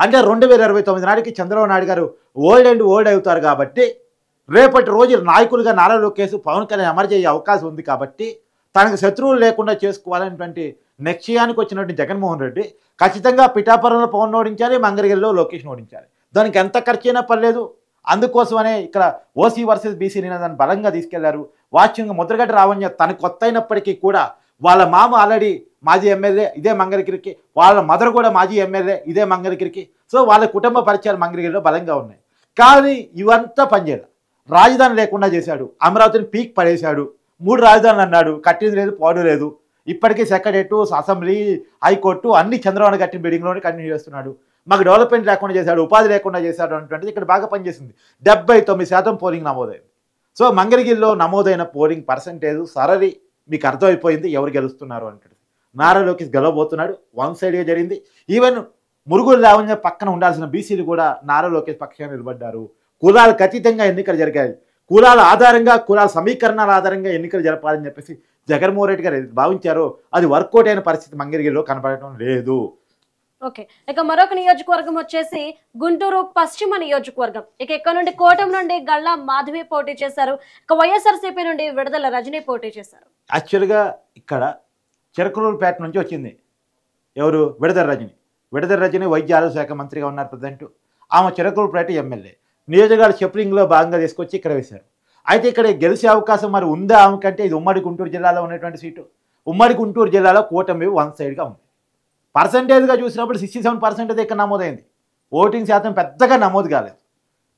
అంటే 2029 నాటికి చంద్రబాబు నాయుడు గారు ఓల్డ్ అవుతారు కాబట్టి రేపటి రోజు నాయకులుగా నారా లోకేష్ పవన్ కళ్యాణ్ అమలు చేసే అవకాశం ఉంది. కాబట్టి తనకు శత్రువులు లేకుండా చేసుకోవాలనేటువంటి నిశ్చయానికి వచ్చినటువంటి జగన్మోహన్ రెడ్డి ఖచ్చితంగా పిఠాపురంలో పవన్ ఓడించాలి, మంగళగిరిలో లోకేష్ని ఓడించాలి. దానికి ఎంత ఖర్చు అయినా పర్లేదు. అందుకోసమనే ఇక్కడ ఓసీ వర్సెస్ బీసీ నినాదాన్ని బలంగా తీసుకెళ్లారు. వాచ్యంగా ముద్రగడ్డ రావణ్య తన కొత్త అయినప్పటికీ కూడా వాళ్ళ మామ ఆల్రెడీ మాజీ ఎమ్మెల్యే ఇదే మంగళగిరికి, వాళ్ళ మదర్ కూడా మాజీ ఎమ్మెల్యే ఇదే మంగళగిరికి. సో వాళ్ళ కుటుంబ పరిచయాలు మంగళగిరిలో బలంగా ఉన్నాయి. కానీ ఇవంతా పనిచేయాలి. రాజధాని లేకుండా చేశాడు, అమరావతిని పీక్ పడేశాడు, 3 రాజధానులు అన్నాడు, కట్టింది లేదు, పాడు లేదు. ఇప్పటికీ సెక్రటరేట్, అసెంబ్లీ, హైకోర్టు అన్ని చంద్రబాబు కట్టిన బిల్డింగ్లోనే కంటిన్యూ చేస్తున్నాడు. మాకు డెవలప్మెంట్ లేకుండా చేశాడు, ఉపాధి లేకుండా చేశాడు అనేటువంటిది ఇక్కడ బాగా పనిచేసింది. 79% పోలింగ్ నమోదైంది. సో మంగళగిరిలో నమోదైన పోలింగ్ పర్సంటేజ్ సరళి మీకు అర్థమైపోయింది ఎవరు గెలుస్తున్నారు అంటే. నారా లోకేష్ గెలవబోతున్నాడు. 1 సైడ్గా జరిగింది. ఈవెన్ మురుగుడు లావణ్య పక్కన ఉండాల్సిన బీసీలు కూడా నారా లోకేష్ పక్షాన్ని నిలబడ్డారు. కులాలకు అతీతంగా ఎన్నికలు జరిగాయి. కులాల ఆధారంగా, కులాల సమీకరణాల ఆధారంగా ఎన్నికలు జరపాలని చెప్పేసి జగన్మోహన్ రెడ్డి గారు భావించారో అది వర్కౌట్ అయిన పరిస్థితి మంగళగిరిలో కనపడటం లేదు. ఓకే, ఇక మరొక నియోజకవర్గం వచ్చేసి గుంటూరు పశ్చిమ నియోజకవర్గం. ఇక ఇక్కడ నుండి కోటం నుండి గల్లా మాధవి పోటీ చేశారు. ఇక వైఎస్ఆర్సీపీ నుండి విడుదల రజనీ పోటీ చేశారు. యాక్చువల్గా ఇక్కడ చిరకలూరుపేట నుంచి వచ్చింది ఎవరు? విడుదల రజనీ. విడుదల రజనీ వైద్య ఆరోగ్య శాఖ మంత్రిగా ఉన్నారు ప్రజెంట్. ఆమె చిరకలూరుపేట ఎమ్మెల్యే. నియోజకవర్గ షెఫరింగ్లో భాగంగా తీసుకొచ్చి ఇక్కడ వేశారు. అయితే ఇక్కడ గెలిచే అవకాశం మరి ఉందా ఆమె కంటే? ఇది ఉమ్మడి గుంటూరు జిల్లాలో ఉన్నటువంటి సీటు. ఉమ్మడి గుంటూరు జిల్లాలో కూటమి 1 సైడ్గా ఉంది. పర్సంటేజ్గా చూసినప్పుడు 67% ఇక్కడ నమోదైంది. ఓటింగ్ శాతం పెద్దగా నమోదు కాలేదు.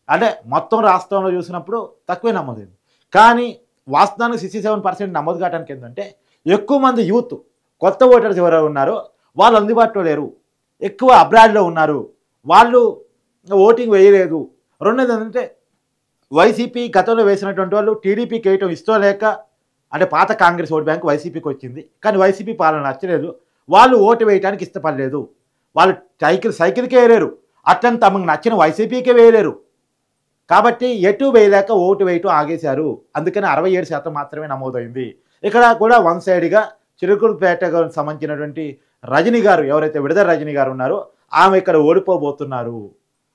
అంటే మొత్తం రాష్ట్రంలో చూసినప్పుడు తక్కువే నమోదైంది. కానీ వాస్తవానికి 67% నమోదు కావడానికి ఏంటంటే ఎక్కువ మంది యూత్ కొత్త ఓటర్స్ ఎవరు ఉన్నారో వాళ్ళు అందుబాటులో లేరు, ఎక్కువ అబ్రాడ్లో ఉన్నారు, వాళ్ళు ఓటింగ్ వేయలేదు. రెండోది ఏంటంటే వైసీపీ గతంలో వేసినటువంటి వాళ్ళు టీడీపీకి వేయటం ఇష్టం లేక, అంటే పాత కాంగ్రెస్ ఓటు బ్యాంక్ వైసీపీకి వచ్చింది, కానీ వైసీపీ పాలన నచ్చలేదు, వాళ్ళు ఓటు వేయడానికి ఇష్టపడలేదు, వాళ్ళు సైకిల్కే వేయలేరు, అట్లని తమకు నచ్చిన వైసీపీకే వేయలేరు. కాబట్టి ఎటు వేయలేక ఓటు వేయటం ఆగేశారు. అందుకని 67% మాత్రమే నమోదైంది. ఇక్కడ కూడా వన్ సైడ్గా చిరుకులపేటకు సంబంధించినటువంటి రజనీ గారు, ఎవరైతే విడుదల రజనీ గారు ఉన్నారో ఆమె ఇక్కడ ఓడిపోబోతున్నారు,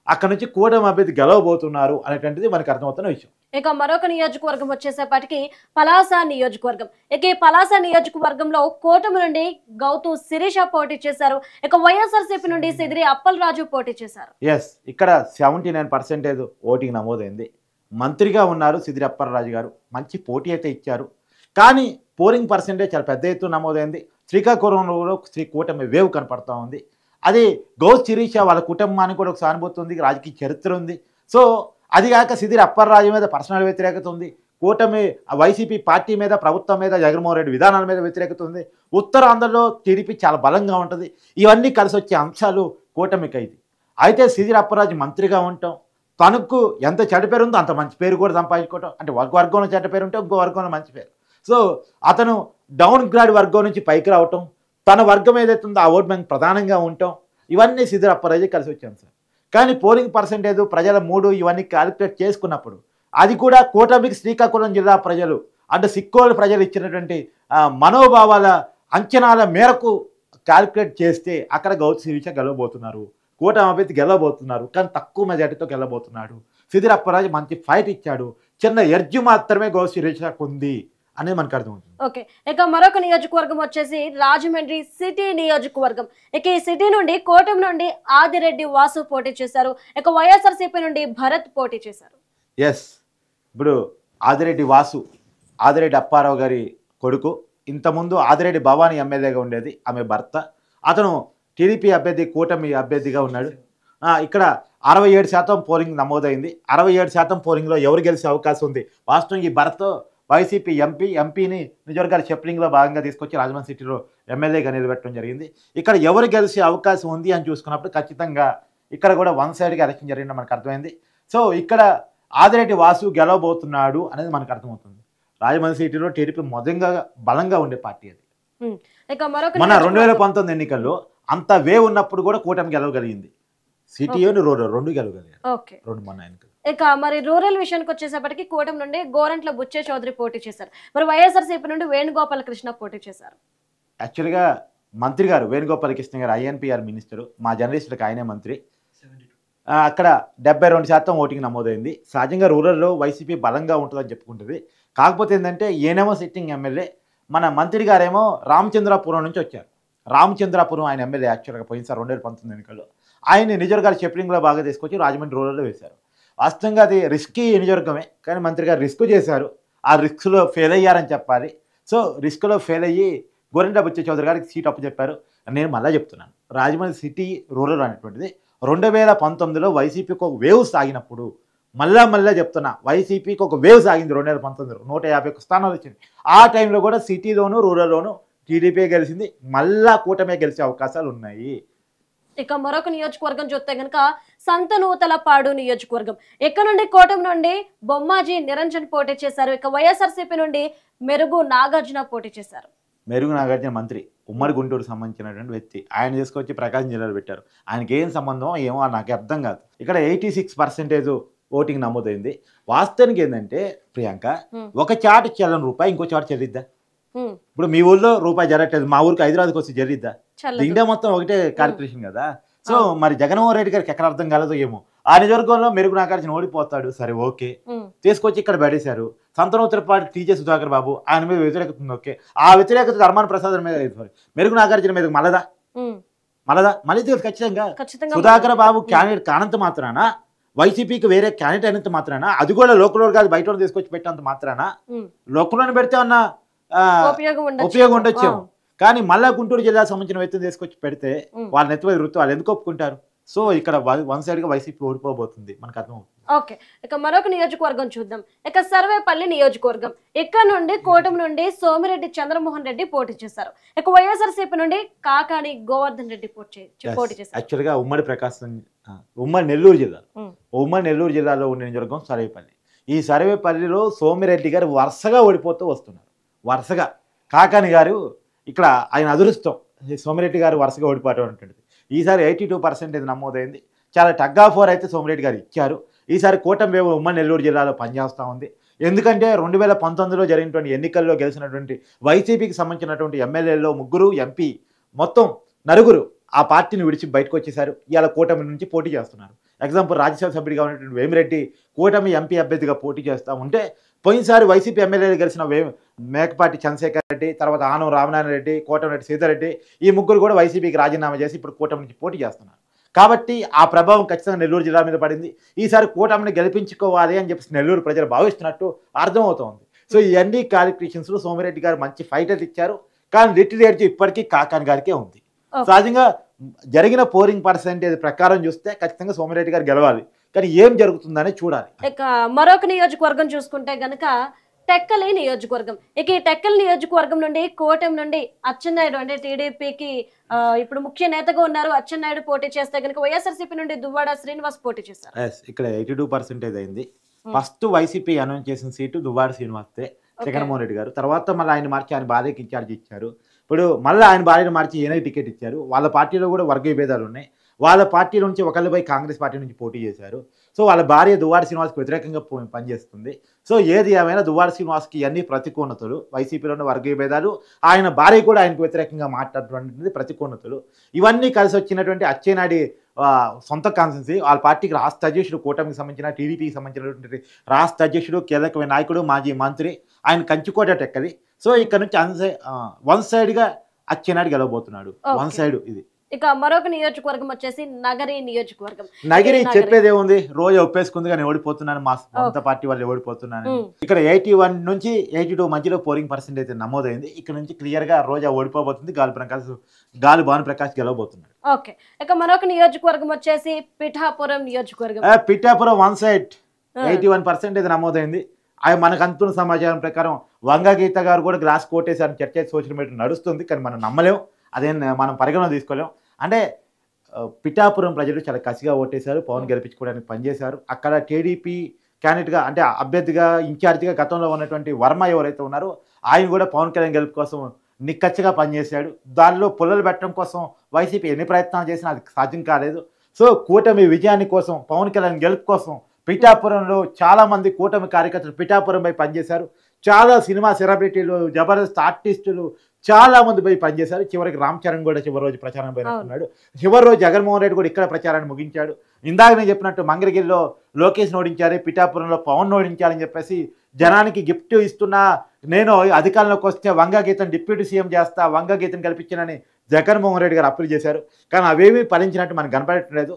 అక్కడ నుంచి కూటమి అభ్యర్థి గెలవబోతున్నారు అనేటువంటిది మనకు అర్థమవుతున్న విషయం. ఇక మరొక నియోజకవర్గం వచ్చేసేపటికి పలాస నియోజకవర్గం. ఇక ఈ పలాస నియోజకవర్గంలో కూటమి నుండి గౌతు శిరీష పోటీ చేశారు. ఇక వైఎస్ఆర్సీపీ నుండి సిదిరి అప్పలరాజు పోటీ చేశారు. ఎస్, ఇక్కడ 79% ఓటింగ్ నమోదైంది. మంత్రిగా ఉన్నారు సిదిరి అప్పలరాజు గారు, మంచి పోటీ అయితే ఇచ్చారు, కానీ పోలింగ్ పర్సెంటేజ్ చాలా పెద్ద ఎత్తున నమోదైంది. శ్రీకాకుళంలో కూటమి వేవ్ కనపడతా ఉంది. అది గౌతు శిరీష వాళ్ళ కుటుంబానికి కూడా ఒక సానుభూతి ఉంది, రాజకీయ చరిత్ర ఉంది. సో అది కాక సిదిరి అప్పలరాజు మీద పర్సనల్ వ్యతిరేకత ఉంది, కూటమి వైసీపీ పార్టీ మీద, ప్రభుత్వం మీద, జగన్మోహన్ రెడ్డి విధానాల మీద వ్యతిరేకత ఉంది, ఉత్తరాంధ్రలో టీడీపీ చాలా బలంగా ఉంటుంది. ఇవన్నీ కలిసి వచ్చే అంశాలు కూటమికి అయింది. అయితే సిదిరి అప్పలరాజు మంత్రిగా ఉండటం, తనకు ఎంత చెడ్డ పేరు ఉందో అంత మంచి పేరు కూడా సంపాదించుకోవటం, అంటే ఒక వర్గంలో చెడ్డ పేరు ఉంటే ఇంకో వర్గంలో మంచి పేరు. సో అతను డౌన్ గ్రేడ్ వర్గం నుంచి పైకి రావటం, తన వర్గం ఏదైతే ఉందో ఆ ఓట్ బ్యాంక్ ప్రధానంగా ఉండటం, ఇవన్నీ సిదిరి అప్పలరాజు కలిసి వచ్చాను సార్. కానీ పోలింగ్ పర్సెంటేజ్ ప్రజల మూడు ఇవన్నీ క్యాలిక్యులేట్ చేసుకున్నప్పుడు అది కూడా కూటమికి శ్రీకాకుళం జిల్లా ప్రజలు అంటే సిక్కోలు ప్రజలు ఇచ్చినటువంటి మనోభావాల అంచనాల మేరకు క్యాలిక్యులేట్ చేస్తే అక్కడ గౌతు శిరీష గెలవబోతున్నారు, కూటమి అభ్యర్థి గెలవబోతున్నారు, కానీ తక్కువ మెజార్టీతో గెలవబోతున్నాడు. సిదిరి అప్పలరాజు మంచి ఫైట్ ఇచ్చాడు, చిన్న ఎర్జు మాత్రమే గౌతు శిరీషకు ఉంది అనేది మనకు అర్థమవుతుంది. ఓకే, ఇక మరొక నియోజకవర్గం వచ్చేసి రాజమండ్రి సిటీ నియోజకవర్గం. ఇక ఈ సిటీ నుండి కూటమి నుండి ఆదిరెడ్డి వాసు పోటీ చేశారు. ఇక వైఎస్ఆర్సీపీ నుండి భరత్ పోటీ చేశారు. ఎస్, ఇప్పుడు ఆదిరెడ్డి వాసు ఆదిరెడ్డి అప్పారావు గారి కొడుకు, ఇంతకుముందు ఆదిరెడ్డి భవానీ ఎమ్మెల్యేగా ఉండేది, ఆమె భర్త. అతను టీడీపీ అభ్యర్థి, కూటమి అభ్యర్థిగా ఉన్నాడు. ఇక్కడ 67% పోలింగ్ నమోదైంది. 67% పోలింగ్లో ఎవరు గెలిచే అవకాశం ఉంది? వాస్తవం ఈ భరత్ వైసీపీ ఎంపీని నిజవర్గాల షెప్లింగ్లో భాగంగా తీసుకొచ్చి రాజమండ్రి సిటీలో ఎమ్మెల్యేగా నిలబెట్టడం జరిగింది. ఇక్కడ ఎవరు గెలిచే అవకాశం ఉంది అని చూసుకున్నప్పుడు ఖచ్చితంగా ఇక్కడ కూడా వన్ సైడ్గా ఎలక్షన్ జరిగిందని మనకు అర్థమైంది. సో ఇక్కడ ఆదిరెడ్డి వాసు గెలవబోతున్నాడు అనేది మనకు అర్థమవుతుంది. రాజమండ్రి సిటీలో టీడీపీ మొదలుగా బలంగా ఉండే పార్టీ అది. మన 2019 ఎన్నికల్లో అంత వే ఉన్నప్పుడు కూడా కూటమి గెలవగలిగింది, సిటీని రెండు గెలవగలిగారు, రెండు మన ఎన్నికలు. ఇక మరి రూరల్ విషయానికి వచ్చేసేపటికి కూటమి నుండి గోరంట్ల బుచ్చే చౌదరి పోటీ చేశారు. మరి వైఎస్ఆర్సీపీ నుండి వేణుగోపాల కృష్ణ పోటీ చేశారు. యాక్చువల్గా మంత్రి గారు వేణుగోపాల కృష్ణ గారు ఐఎన్పిఆర్ మినిస్టరు, మా జర్నలిస్టులకు ఆయనే మంత్రి. అక్కడ 72% ఓటింగ్ నమోదైంది. సహజంగా రూరల్లో వైసీపీ బలంగా ఉంటుందని చెప్పుకుంటుంది. కాకపోతే ఏంటంటే ఈయనేమో సిట్టింగ్ ఎమ్మెల్యే, మన మంత్రి గారేమో రామచంద్రాపురం నుంచి వచ్చారు. రామచంద్రాపురం ఆయన ఎమ్మెల్యే యాక్చువల్గా పోయినసారి 2019 ఎన్నికల్లో. ఆయన్ని నిజవర్గాల షెప్లింగ్లో బాగా తీసుకొచ్చి రాజమండ్రి రూరల్లో వేశారు. వాస్తవంగా అది రిస్కీ నియోజకవర్గమే, కానీ మంత్రి గారు రిస్క్ చేశారు, ఆ రిస్క్లో ఫెయిల్ అయ్యారని చెప్పాలి. సో రిస్క్లో ఫెయిల్ అయ్యి గోరంట్ల బుచ్చే చౌదరి గారికి సీట్ అప్పు చెప్పారు. నేను మళ్ళీ చెప్తున్నాను, రాజమండ్రి సిటీ రూరల్ అనేటువంటిది 2019లో వైసీపీకి ఒక వేవ్ సాగినప్పుడు, మళ్ళా చెప్తున్నా, వైసీపీకి ఒక వేవ్ సాగింది 2019లో, 151 స్థానాలు వచ్చింది. ఆ టైంలో కూడా సిటీలోను రూరల్లోనూ టీడీపీ గెలిచింది, మళ్ళా కూటమే గెలిచే అవకాశాలు ఉన్నాయి. ఇక మరొక నియోజకవర్గం చూస్తే కనుక సంతనూతలపాడు నియోజకవర్గం. ఇక్కడ నుండి కూటమి నుండి బొమ్మాజీ నిరంజన్ పోటీ చేశారు. ఇక వైఎస్ఆర్సీపీ నుండి మెరుగు నాగార్జున పోటీ చేశారు. మెరుగు నాగార్జున మంత్రి, ఉమ్మడి గుంటూరు సంబంధించినటువంటి వ్యక్తి, ఆయన తీసుకొచ్చి ప్రకాశం జిల్లాలో పెట్టారు. ఆయనకి ఏం సంబంధం ఏమో నాకు అర్థం కాదు. ఇక్కడ 86% ఓటింగ్ నమోదైంది. వాస్తవానికి ఏంటంటే ప్రియాంక, ఒక చాటు చెల్లని రూపాయి ఇంకో చాటు చెల్లిద్దా? ఇప్పుడు మీ ఊళ్ళో రూపాయి జరగట్లేదు, మా ఊరికి హైదరాబాద్కి వచ్చి జరిగిద్దా? ఇండియా మొత్తం ఒకటే కార్పొరేషన్ కదా. సో మరి జగన్మోహన్ రెడ్డి గారికి ఎక్కడ అర్థం కాలేదో ఏమో, ఆ నియోజకవర్గంలో మెరుగు నాగార్జున ఓడిపోతాడు, సరే ఓకే, తీసుకొచ్చి ఇక్కడ పడేశారు. సంతనూతలపాటి టీజే సుధాకర్ బాబు, ఆయన మీద వ్యతిరేకత ఉంది, ఓకే, ఆ వ్యతిరేకత ధర్మాన ప్రసాద్ మీద, మెరుగు నాగార్జున మీద మళ్ళదా మళ్ళీ ఖచ్చితంగా సుధాకర్ బాబు క్యాండిడేట్ కానంత మాత్రాన, వైసీపీకి వేరే క్యాండిడేట్ అయినంత మాత్రాన, అది కూడా లోకల్ కాదు బయట తీసుకొచ్చి పెట్టేంత మాత్రాన, లోకల్లోనే పెడితే అన్న ఉపయోగం ఉండొచ్చేమో. కానీ మళ్ళా గుంటూరు జిల్లాకు సంబంధించిన వ్యక్తిని తీసుకొచ్చి పెడితే వాళ్ళ నెత్తి మీద వృత్తి వాళ్ళు ఎందుకు ఒప్పుకుంటారు? సో ఇక్కడ వన్ సైడ్ గా వైసీపీ ఓడిపోబోతుంది, మనకు అర్థం అవుతుంది. ఓకే, ఇక మరొక నియోజకవర్గం చూద్దాం. ఇక సర్వేపల్లి నియోజకవర్గం. ఇక్కడ నుండి కూటమి నుండి సోమిరెడ్డి చంద్రమోహన్ రెడ్డి పోటీ చేశారు. ఇక వైఎస్ఆర్సీపీ నుండి కాకాని గోవర్ధన్ రెడ్డి పోటీ చేశారు. యాక్చువల్ గా ఉమ్మడి నెల్లూరు జిల్లాలో ఉన్న నియోజకవర్గం సర్వేపల్లి. ఈ సర్వేపల్లిలో సోమిరెడ్డి గారు వరుసగా ఓడిపోతూ వస్తున్నారు. వరుసగా కాకాని గారు ఇక్కడ ఆయన అదృష్టం, సోమిరెడ్డి గారు వరుసగా ఓడిపోవడం ఉంటుంది. ఈసారి 82% నమోదైంది. చాలా టగ్ ఆఫ్ వార్ అయితే సోమిరెడ్డి గారు ఇచ్చారు. ఈసారి కూటమి ఉమ్మడి నెల్లూరు జిల్లాలో పనిచేస్తూ ఉంది. ఎందుకంటే 2019లో జరిగినటువంటి ఎన్నికల్లో గెలిచినటువంటి వైసీపీకి సంబంధించినటువంటి ఎమ్మెల్యేలో 3 ఎంపీ మొత్తం 4 ఆ పార్టీని విడిచి బయటకు వచ్చేసారు. ఇవాళ కూటమి నుంచి పోటీ చేస్తున్నారు. ఎగ్జాంపుల్ రాజ్యసభ సభ్యుడిగా ఉన్నటువంటి వేమిరెడ్డి కూటమి ఎంపీ అభ్యర్థిగా పోటీ చేస్తూ ఉంటే, పోయినసారి వైసీపీ ఎమ్మెల్యేలు గెలిచిన మేకపాటి చంద్రశేఖర్ రెడ్డి, తర్వాత ఆనం రామనారాయణ రెడ్డి, కోటమిరెడ్డి సీతారెడ్డి, ఈ 3 కూడా వైసీపీకి రాజీనామా చేసి ఇప్పుడు కూటమి నుంచి పోటీ చేస్తున్నారు. కాబట్టి ఆ ప్రభావం ఖచ్చితంగా నెల్లూరు జిల్లా మీద పడింది. ఈసారి కూటమిని గెలిపించుకోవాలి అని చెప్పి నెల్లూరు ప్రజలు భావిస్తున్నట్టు అర్థమవుతోంది. సో ఈ అన్ని క్వాలిఫికేషన్స్లో సోమిరెడ్డి గారు మంచి ఫైటర్ ఇచ్చారు. కానీ లిటిల్ ఎడ్జ్ ఇప్పటికీ కాకాని గారికే ఉంది. సహజంగా జరిగిన పోలింగ్ పర్సెంటేజ్ ప్రకారం చూస్తే ఖచ్చితంగా సోమిరెడ్డి గారు గెలవాలి. కానీ ఏం జరుగుతుందని చూడాలి. ఇక మరొక నియోజకవర్గం చూసుకుంటే గనక టెక్కలి నియోజకవర్గం. ఇక ఈ టెక్కలి నియోజకవర్గం నుండి కూటమి నుండి అచ్చెన్నాయుడు, అంటే టీడీపీకి ఇప్పుడు ముఖ్య నేతగా ఉన్నారు అచ్చెన్నాయుడు పోటీ చేస్తే గనక వైఎస్ఆర్సీపీ నుండి దువ్వాడ శ్రీనివాస్ పోటీ చేశారు. ఇక్కడ 82% అయింది. ఫస్ట్ వైసీపీ అనౌన్స్ చేసిన సీటు దువ్వాడ శ్రీనివాస్తే, జగన్మోహన్ రెడ్డి గారు. తర్వాత మళ్ళీ ఆయన మార్చి ఆయన భార్యకి ఇన్ఛార్జ్ ఇచ్చారు. ఇప్పుడు మళ్ళీ ఆయన భార్యను మార్చి ఈయనకి టికెట్ ఇచ్చారు. వాళ్ళ పార్టీలో కూడా వర్గ విభేదాలు ఉన్నాయి. వాళ్ళ పార్టీ నుంచి ఒకళ్ళపై కాంగ్రెస్ పార్టీ నుంచి పోటీ చేశారు. సో వాళ్ళ భార్య దువ్వాడ శ్రీనివాస్కి వ్యతిరేకంగా పనిచేస్తుంది. సో ఏది ఏమైనా దువ్వాడ శ్రీనివాస్కి అన్ని ప్రతికూలతలు, వైసీపీలోని వర్గ విభేదాలు, ఆయన భార్య కూడా ఆయనకు వ్యతిరేకంగా మాట్లాడుతున్నటువంటి ప్రతికూలతలు, ఇవన్నీ కలిసి వచ్చినటువంటి అచ్చెన్నాయుడు సొంత కాన్సెన్సీ. వాళ్ళ పార్టీకి రాష్ట్ర అధ్యక్షుడు, కూటమికి సంబంధించిన టీడీపీకి సంబంధించినటువంటి రాష్ట్ర అధ్యక్షుడు, కీలకమైన నాయకుడు, మాజీ మంత్రి, ఆయన కంచుకోట టెక్కలి. సో ఇక్కడ నుంచి వన్ సైడ్గా అచ్చెన్నాయుడు గెలవబోతున్నాడు. వన్ సైడ్ ఇది. ఇక మరొక నియోజకవర్గం వచ్చేసి నగరి నియోజకవర్గం. నగరి చెప్పేది ఏముంది, రోజు ఒప్పేసుకుంది కానీ ఓడిపోతున్నాను, మా సొంత పార్టీ వాళ్ళు ఓడిపోతున్నాను. ఇక్కడ 81 నుంచి 82 మధ్యలో పోలింగ్ పర్సెంటేజ్ నమోదైంది. ఇక్కడ నుంచి క్లియర్ గా రోజా ఓడిపోబోతుంది, గాలి భానుప్రకాష్ గెలవబోతున్నాడు. ఓకే, ఇక మరొక నియోజకవర్గం వచ్చేసి పిఠాపురం నియోజకవర్గం. పిఠాపురం వన్ సైడ్ 81% నమోదైంది. మనకు అందుతున్న సమాచారం ప్రకారం వంగ గీత గారు కూడా గ్లాస్ కోటేశారని చర్చ సోషల్ మీడియా నడుస్తుంది. కానీ మనం నమ్మలేం, అదేం మనం పరిగణన తీసుకోలేం. అంటే పిఠాపురం ప్రజలు చాలా కసిగా ఓటేశారు, పవన్ గెలిపించుకోవడానికి పనిచేశారు. అక్కడ టీడీపీ క్యాండిడేట్గా, అంటే అభ్యర్థిగా, ఇన్ఛార్జిగా గతంలో ఉన్నటువంటి వర్మ ఎవరైతే ఉన్నారో ఆయన కూడా పవన్ కళ్యాణ్ గెలుపు కోసం నిక్కచ్చిగా పనిచేశాడు. దానిలో పుల్లలు పెట్టడం కోసం వైసీపీ ఎన్ని ప్రయత్నాలు చేసినా అది సాధ్యం కాలేదు. సో కూటమి విజయాన్ని కోసం, పవన్ కళ్యాణ్ గెలుపు కోసం పిఠాపురంలో చాలామంది కూటమి కార్యకర్తలు పిఠాపురంపై పనిచేశారు. చాలా సినిమా సెలబ్రిటీలు, జబర్దస్త్ ఆర్టిస్టులు చాలా మంది పోయి పనిచేశారు. చివరికి రామ్ చరణ్ కూడా చివరి రోజు ప్రచారం పోయినట్టున్నాడు. చివరి రోజు జగన్మోహన్ రెడ్డి కూడా ఇక్కడ ప్రచారాన్ని ముగించాడు. ఇందాక నేను చెప్పినట్టు మంగళగిరిలో లోకేష్ ఓడించారు, పిఠాపురంలో పవన్ ఓడించాలని చెప్పేసి జనానికి గిఫ్ట్ ఇస్తున్నా, నేను అధికారంలోకి వస్తే వంగ గీతను డిప్యూటీ సీఎం చేస్తా, వంగ గీతను కల్పించానని జగన్మోహన్ రెడ్డి గారు అప్పీల్ చేశారు. కానీ అవేమీ ఫలించినట్టు మనకు కనపడట్లేదు.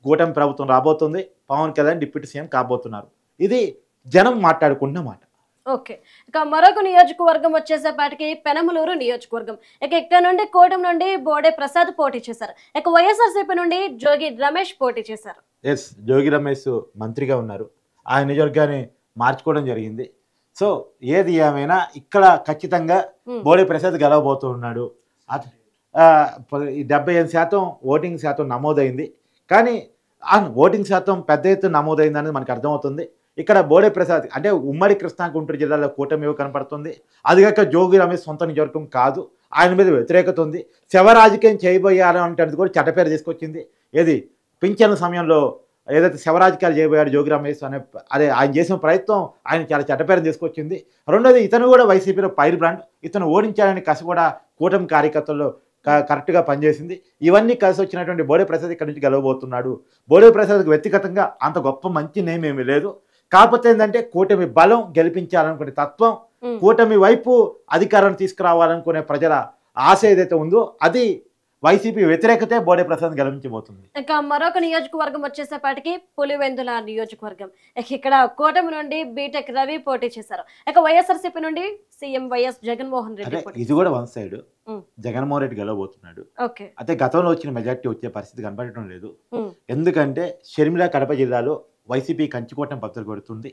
కూటమి ప్రభుత్వం రాబోతుంది, పవన్ కళ్యాణ్ డిప్యూటీ సీఎం కాబోతున్నారు. ఇది జనం మాట్లాడుకున్న మాట. ఓకే, ఇక మరొక నియోజకవర్గం వచ్చేసేపాటికి పెనమలూరు నియోజకవర్గం. ఇక ఇక్కడ నుండి కూటమి నుండి బోడే ప్రసాద్ పోటీ చేశారు. ఇక వైఎస్ఆర్సీపీ నుండి జోగి రమేష్ పోటీ చేశారు. జోగి రమేష్ మంత్రిగా ఉన్నారు, ఆయన నియోజకవర్గాన్ని మార్చుకోవడం జరిగింది. సో ఏది ఏమైనా ఇక్కడ ఖచ్చితంగా బోడే ప్రసాద్ గెలవబోతున్నాడు. 78% ఓటింగ్ శాతం నమోదైంది. కానీ ఓటింగ్ శాతం పెద్ద ఎత్తున నమోదైంది అనేది మనకు అర్థమవుతుంది. ఇక్కడ బోడే ప్రసాద్ అంటే ఉమ్మడి కృష్ణా గుంటూరు జిల్లాలో కూటమి కనపడుతుంది. అదిగాక జోగి రమేష్ సొంత నియోజకవర్గం కాదు, ఆయన మీద వ్యతిరేకత ఉంది. శవ రాజకీయం చేయబోయారు అంటే కూడా చెడ్డపేరు తీసుకొచ్చింది. ఏది పింఛన్ల సమయంలో ఏదైతే శవ రాజకీయాలు చేయబోయాడు జోగి రమేష్ అనే ఆయన చేసిన ప్రయత్నం ఆయన చాలా చెడ్డపేరు తీసుకొచ్చింది. రెండోది, ఇతను కూడా వైసీపీలో ఫైర్ బ్రాండ్, ఇతను ఓడించాలని కసి కూడా కూటమి కార్యకర్తల్లో కరెక్ట్గా పనిచేసింది. ఇవన్నీ కలిసి వచ్చినటువంటి బోడే ప్రసాద్ ఇక్కడ నుంచి గెలవబోతున్నాడు. బోడే ప్రసాద్కి వ్యక్తిగతంగా అంత గొప్ప మంచి నేమ్ ఏమీ లేదు. కాకపోతే ఏంటంటే కూటమి బలం గెలిపించాలనుకునే తత్వం, కూటమి వైపు అధికారాన్ని తీసుకురావాలనుకునే ప్రజల ఆశ ఏదైతే ఉందో అది వైసీపీ వ్యతిరేకతే బోడే ప్రసాద్ గెలిపించబోతుంది. ఇక మరొక నియోజకవర్గం వచ్చేసేపాటికి పులివెందుల నియోజకవర్గం. ఇక్కడ కూటమి నుండి బీటెక్ రవి పోటీ చేశారు. ఇక వైఎస్ఆర్సీపీ నుండి సీఎం వైఎస్ జగన్మోహన్ రెడ్డి. ఇది కూడా వన్ సైడ్ జగన్మోహన్ రెడ్డి గెలవబోతున్నాడు. అయితే గతంలో వచ్చిన మెజార్టీ వచ్చే పరిస్థితి కనపడటం లేదు. ఎందుకంటే షర్మిల కడప జిల్లాలో వైసీపీ కంచుకోవటం బద్దలు కొడుతుంది.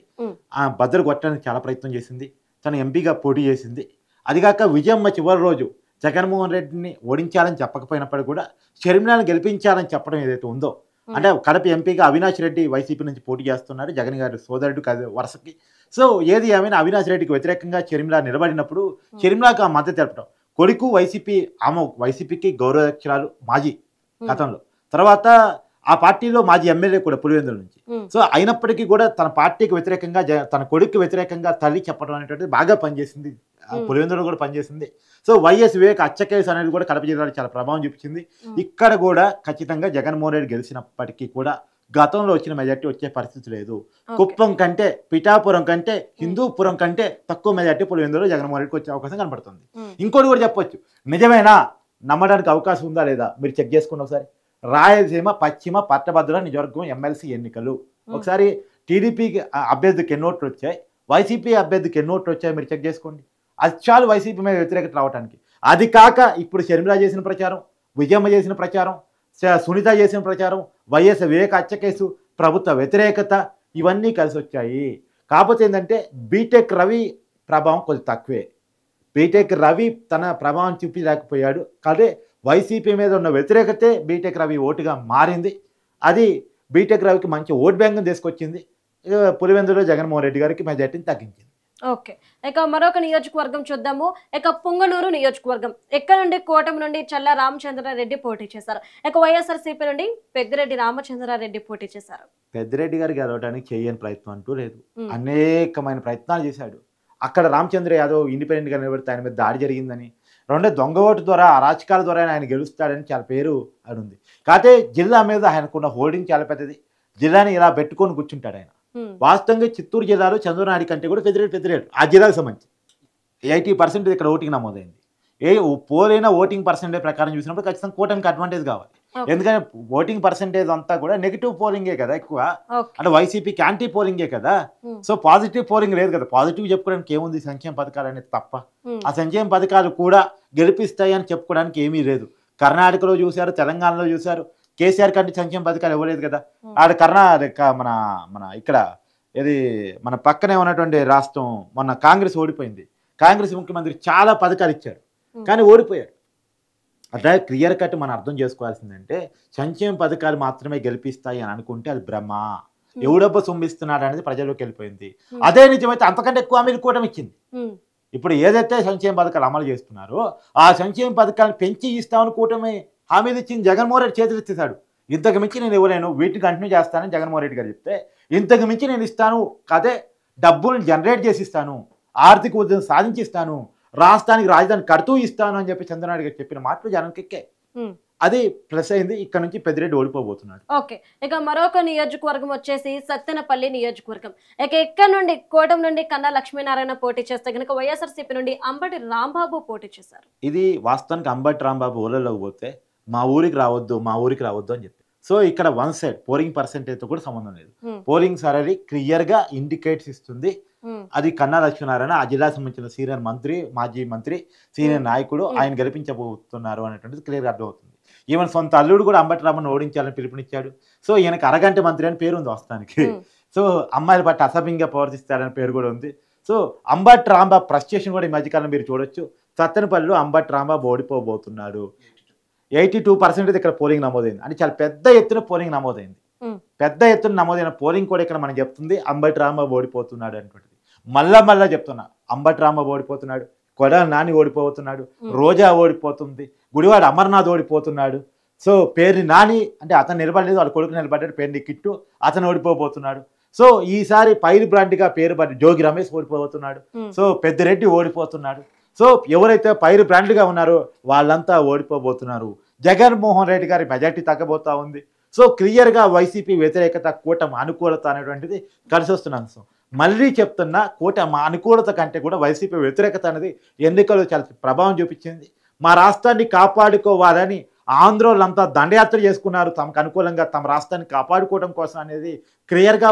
ఆ బద్దలు కొట్టడానికి చాలా ప్రయత్నం చేసింది. తను ఎంపీగా పోటీ చేసింది. అదిగాక విజయమ్మ చివరి రోజు జగన్మోహన్ రెడ్డిని ఓడించాలని చెప్పకపోయినప్పుడు కూడా షర్మిలను గెలిపించాలని చెప్పడం ఏదైతే ఉందో, అంటే కడప ఎంపీగా అవినాష్ రెడ్డి వైసీపీ నుంచి పోటీ చేస్తున్నారు, జగన్ గారి సోదరుడు వరుసకి. సో ఏది ఏమైనా అవినాష్ రెడ్డికి వ్యతిరేకంగా షర్మిల నిలబడినప్పుడు షర్మిలకు ఆ మద్దతు తెలపడం, కొడుకు వైసీపీ, ఆమె వైసీపీకి గౌరవాధ్యక్షురాలు మాజీ గతంలో, తర్వాత ఆ పార్టీలో మాజీ ఎమ్మెల్యే కూడా పులివెందుల నుంచి. సో అయినప్పటికీ కూడా తన పార్టీకి వ్యతిరేకంగా తన కొడుకు వ్యతిరేకంగా తల్లి చెప్పడం అనేటువంటిది బాగా పనిచేసింది. పులివెందులో కూడా పనిచేసింది. సో వైఎస్ వివేక్ అచ్చకేసు అనేది కూడా కడప జిల్లాలో చాలా ప్రభావం చూపించింది. ఇక్కడ కూడా ఖచ్చితంగా జగన్మోహన్ రెడ్డి గెలిచినప్పటికీ కూడా గతంలో వచ్చిన మెజార్టీ వచ్చే పరిస్థితి లేదు. కుప్పం కంటే, పిఠాపురం కంటే, హిందూపురం కంటే తక్కువ మెజార్టీ పులివెందులో జగన్మోహన్ రెడ్డికి వచ్చే అవకాశం కనబడుతుంది. ఇంకోటి కూడా చెప్పొచ్చు, నిజమేనా నమ్మడానికి అవకాశం ఉందా లేదా మీరు చెక్ చేసుకోండి ఒకసారి. రాయలసీమ పశ్చిమ పట్టభద్రుల నియోజకవర్గం ఎమ్మెల్సీ ఎన్నికలు ఒకసారి టీడీపీకి అభ్యర్థికి ఎన్ని ఓట్లు వచ్చాయి, వైసీపీ అభ్యర్థికి ఎన్ని ఓట్లు వచ్చాయి మీరు చెక్ చేసుకోండి. అది చాలు వైసీపీ మీద వ్యతిరేకత రావడానికి. అది కాక ఇప్పుడు షర్మిల చేసిన ప్రచారం, విజయమ్మ చేసిన ప్రచారం, సునీత చేసిన ప్రచారం, వైఎస్ వివేక హత్యకేసు, ప్రభుత్వ వ్యతిరేకత, ఇవన్నీ కలిసి వచ్చాయి. కాకపోతే ఏంటంటే బీటెక్ రవి ప్రభావం కొంచెం తక్కువే. బీటెక్ రవి తన ప్రభావం చూపించలేకపోయాడు. అదే వైసీపీ మీద ఉన్న వ్యతిరేకతే బీటెక్ రవి ఓటుగా మారింది. అది బీటెక్ రవికి మంచి ఓట్ బ్యాంక్ని తీసుకొచ్చింది. పులివెందులో జగన్మోహన్ రెడ్డి గారికి మెజార్టీని తగ్గించింది. ఓకే, ఇక మరొక నియోజకవర్గం చూద్దాము. ఇక పుంగనూరు నియోజకవర్గం. ఇక్కడ నుండి కూటమి నుండి చల్లా రామచంద్రారెడ్డి పోటీ చేశారు. ఇక వైఎస్ఆర్సీపీ నుండి పెద్దిరెడ్డి రామచంద్రారెడ్డి పోటీ చేశారు. పెద్దిరెడ్డి గారు గెలవడానికి చేయని ప్రయత్నం అంటూ లేదు. అనేకమైన ప్రయత్నాలు చేశాడు. అక్కడ రామచంద్ర యాదవ్ ఇండిపెండెంట్గా నిలబడితే ఆయన మీద దాడి జరిగిందని, రెండో దొంగ ఓటు ద్వారా, అరాచకాల ద్వారా ఆయన గెలుస్తాడని చాలా పేరు అని ఉంది. కాకపోతే జిల్లా మీద ఆయనకున్న హోల్డింగ్ చాలా పెద్దది. జిల్లాని ఇలా పెట్టుకొని కూర్చుంటాడు ఆయన. వాస్తవంగా చిత్తూరు జిల్లాలో చంద్రనాయుడు కంటే కూడా పెద్దిరెడ్డి ఆ జిల్లాకు సంబంధించి 80% ఇక్కడ ఓటింగ్ నమోదైంది. పోలైన ఓటింగ్ పర్సెంటేజ్ ప్రకారం చూసినప్పుడు ఖచ్చితంగా కూటమికి అడ్వాంటేజ్ కావాలి. ఎందుకంటే ఓటింగ్ పర్సెంటేజ్ అంతా కూడా నెగిటివ్ పోలింగే కదా ఎక్కువ, అంటే వైసీపీకి యాంటీ పోలింగే కదా. సో పాజిటివ్ పోలింగ్ లేదు కదా. పాజిటివ్ చెప్పుకోవడానికి ఏముంది, సంక్షేమ పథకాలు అనేది తప్ప. ఆ సంక్షేమ పథకాలు కూడా గెలిపిస్తాయి అని చెప్పుకోవడానికి ఏమీ లేదు. కర్ణాటకలో చూశారు, తెలంగాణలో చూశారు, కేసీఆర్ కంటే సంక్షేమ పథకాలు ఇవ్వలేదు కదా. ఆడ కర్ణాటక మన ఇక్కడ ఇది మన పక్కనే ఉన్నటువంటి రాష్ట్రం, మొన్న కాంగ్రెస్ ఓడిపోయింది. కాంగ్రెస్ ముఖ్యమంత్రి చాలా పథకాలు ఇచ్చారు కానీ ఓడిపోయాడు. అట్లా క్లియర్ కట్ మనం అర్థం చేసుకోవాల్సిందంటే సంక్షేమ పథకాలు మాత్రమే గెలిపిస్తాయి అని అనుకుంటే అది భ్రమ. ఎవడబ్బ సొమ్మిస్తున్నాడు అనేది ప్రజల్లోకి వెళ్ళిపోయింది. అదే నిజమైతే అంతకంటే ఎక్కువ హామీలు కూటమి ఇచ్చింది. ఇప్పుడు ఏదైతే సంక్షేమ పథకాలు అమలు చేస్తున్నారో ఆ సంక్షేమ పథకాలను పెంచి ఇస్తామని కూటమి హామీలు ఇచ్చింది. జగన్మోహన్ రెడ్డి చేతులు ఇచ్చేశాడు. ఇంతకు మించి నేను ఇవ్వలేను, వీటిని కంటిన్యూ చేస్తానని జగన్మోహన్ రెడ్డి గారు చెప్తే, ఇంతకు మించి నేను ఇస్తాను, అదే డబ్బులను జనరేట్ చేసి ఇస్తాను, ఆర్థిక ఉద్యమం సాధించిస్తాను, రాష్ట్రానికి రాజధాని కడుతూ ఇస్తాను అని చెప్పి చంద్రనాయుడు గారు చెప్పిన మాటలు జనానికి ఎక్కే. అది ప్లస్ అయింది. ఇక్కడ నుంచి పెద్దిరెడ్డి ఓడిపోబోతున్నాడు. ఓకే, ఇక మరొక నియోజకవర్గం వచ్చేసి సత్తెనపల్లి నియోజకవర్గం. ఇక ఇక్కడ నుండి కూటమి నుండి కన్నా లక్ష్మీనారాయణ పోటీ చేస్తే కనుక వైఎస్ఆర్సీపీ నుండి అంబటి రాంబాబు పోటీ చేశారు. ఇది వాస్తవానికి అంబటి రాంబాబు ఊళ్ళలోకి పోతే మా ఊరికి రావద్దు అని చెప్పి. సో ఇక్కడ వన్ సైడ్ పోలింగ్ పర్సెంటేజ్తో కూడా సంబంధం లేదు. పోలింగ్ సరళి క్లియర్ గా ఇండికేట్స్ ఇస్తుంది. అది కన్నా లక్ష్మీనారాయణ ఆ జిల్లాకు సంబంధించిన సీనియర్ మంత్రి, మాజీ మంత్రి, సీనియర్ నాయకుడు, ఆయన గెలిపించబోతున్నారు అనేటువంటిది క్లియర్గా అర్థమవుతుంది. ఈవెన్ సొంత అల్లుడు కూడా అంబటి రామన్ ఓడించాలని పిలుపునిచ్చాడు. సో ఈయనకు అరగంట మంత్రి అని పేరు ఉంది వాస్తవానికి. సో అమ్మాయిల పట్ల అసభ్యంగా ప్రవర్తిస్తారని పేరు కూడా ఉంది. సో అంబటి రాంబాబు ఫ్రస్ట్రేషన్ కూడా ఈ మధ్యకాలంలో మీరు చూడొచ్చు. సత్తెనపల్లిలో అంబటి రాంబాబు ఓడిపోబోతున్నాడు. 82% ఇక్కడ పోలింగ్ నమోదైంది. అంటే చాలా పెద్ద ఎత్తున పోలింగ్ నమోదైంది. పెద్ద ఎత్తున నమోదైన పోలింగ్ కూడా ఇక్కడ మనం చెప్తుంది అంబటి రాంబాబు ఓడిపోతున్నాడు అనేటువంటిది. మళ్ళా చెప్తున్నా, అంబటి రాంబాబు ఓడిపోతున్నాడు, కొడాలి నాని ఓడిపోతున్నాడు, రోజా ఓడిపోతుంది, గుడివాడ అమర్నాథ్ ఓడిపోతున్నాడు. సో పేరుని నాని అంటే అతను నిలబడలేదు, వాళ్ళ కొడుకు నిలబడ్డాడు, పేరుని కిట్టు, అతను ఓడిపోబోతున్నాడు. సో ఈసారి పైరు బ్రాండ్గా పేరు పడి జోగి రమేష్ ఓడిపోబోతున్నాడు. సో పెద్దిరెడ్డి ఓడిపోతున్నాడు. సో ఎవరైతే పైరు బ్రాండ్గా ఉన్నారో వాళ్ళంతా ఓడిపోబోతున్నారు. జగన్మోహన్ రెడ్డి గారి మెజార్టీ తగ్గబోతా ఉంది. సో క్లియర్గా వైసీపీ వ్యతిరేకత, కూటమి అనుకూలత అనేటువంటిది కలిసి వస్తున్న అంశం. మళ్ళీ చెప్తున్నా, కూటమి అనుకూలత కంటే కూడా వైసీపీ వ్యతిరేకత అనేది ఎన్నికల్లో చాలా ప్రభావం చూపించింది. మా రాష్ట్రాన్ని కాపాడుకోవాలని ఆంధ్రోళ్ళంతా దండయాత్ర చేసుకున్నారు తమకు అనుకూలంగా తమ రాష్ట్రాన్ని కాపాడుకోవడం కోసం అనేది క్లియర్గా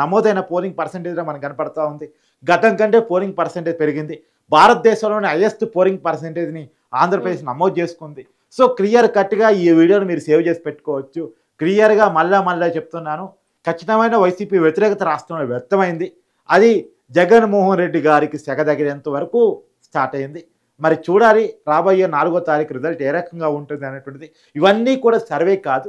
నమోదైన పోలింగ్ పర్సంటేజ్లో మనకు కనపడతా ఉంది. గతం కంటే పోలింగ్ పర్సంటేజ్ పెరిగింది. భారతదేశంలోని హైయెస్ట్ పోలింగ్ పర్సంటేజ్ని ఆంధ్రప్రదేశ్ నమోదు చేసుకుంది. సో క్లియర్ కట్గా ఈ వీడియోని మీరు సేవ్ చేసి పెట్టుకోవచ్చు. క్లియర్గా మళ్ళా చెప్తున్నాను, ఖచ్చితమైన వైసీపీ వ్యతిరేకత రాష్ట్రంలో వ్యక్తమైంది. అది జగన్మోహన్ రెడ్డి గారికి సెగదగినంత వరకు స్టార్ట్ అయింది. మరి చూడాలి రాబోయే 4వ తారీఖు రిజల్ట్ ఏ రకంగా ఉంటుంది అనేటువంటిది. ఇవన్నీ కూడా సర్వే కాదు,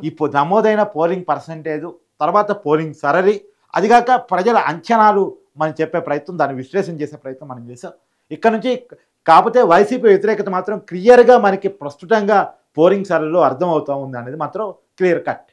ఇప్పుడు నమోదైన పోలింగ్ పర్సంటేజ్, తర్వాత పోలింగ్ సరళి, అదిగాక ప్రజల అంచనాలు మనం చెప్పే ప్రయత్నం, దాన్ని విశ్లేషణ చేసే ప్రయత్నం మనం చేసాం ఇక్కడ నుంచి. కాకపోతే వైసీపీ వ్యతిరేకత మాత్రం క్లియర్గా మనకి ప్రస్తుతంగా పోలింగ్ సరళిలో అర్థమవుతూ ఉంది అనేది మాత్రం క్లియర్ కట్.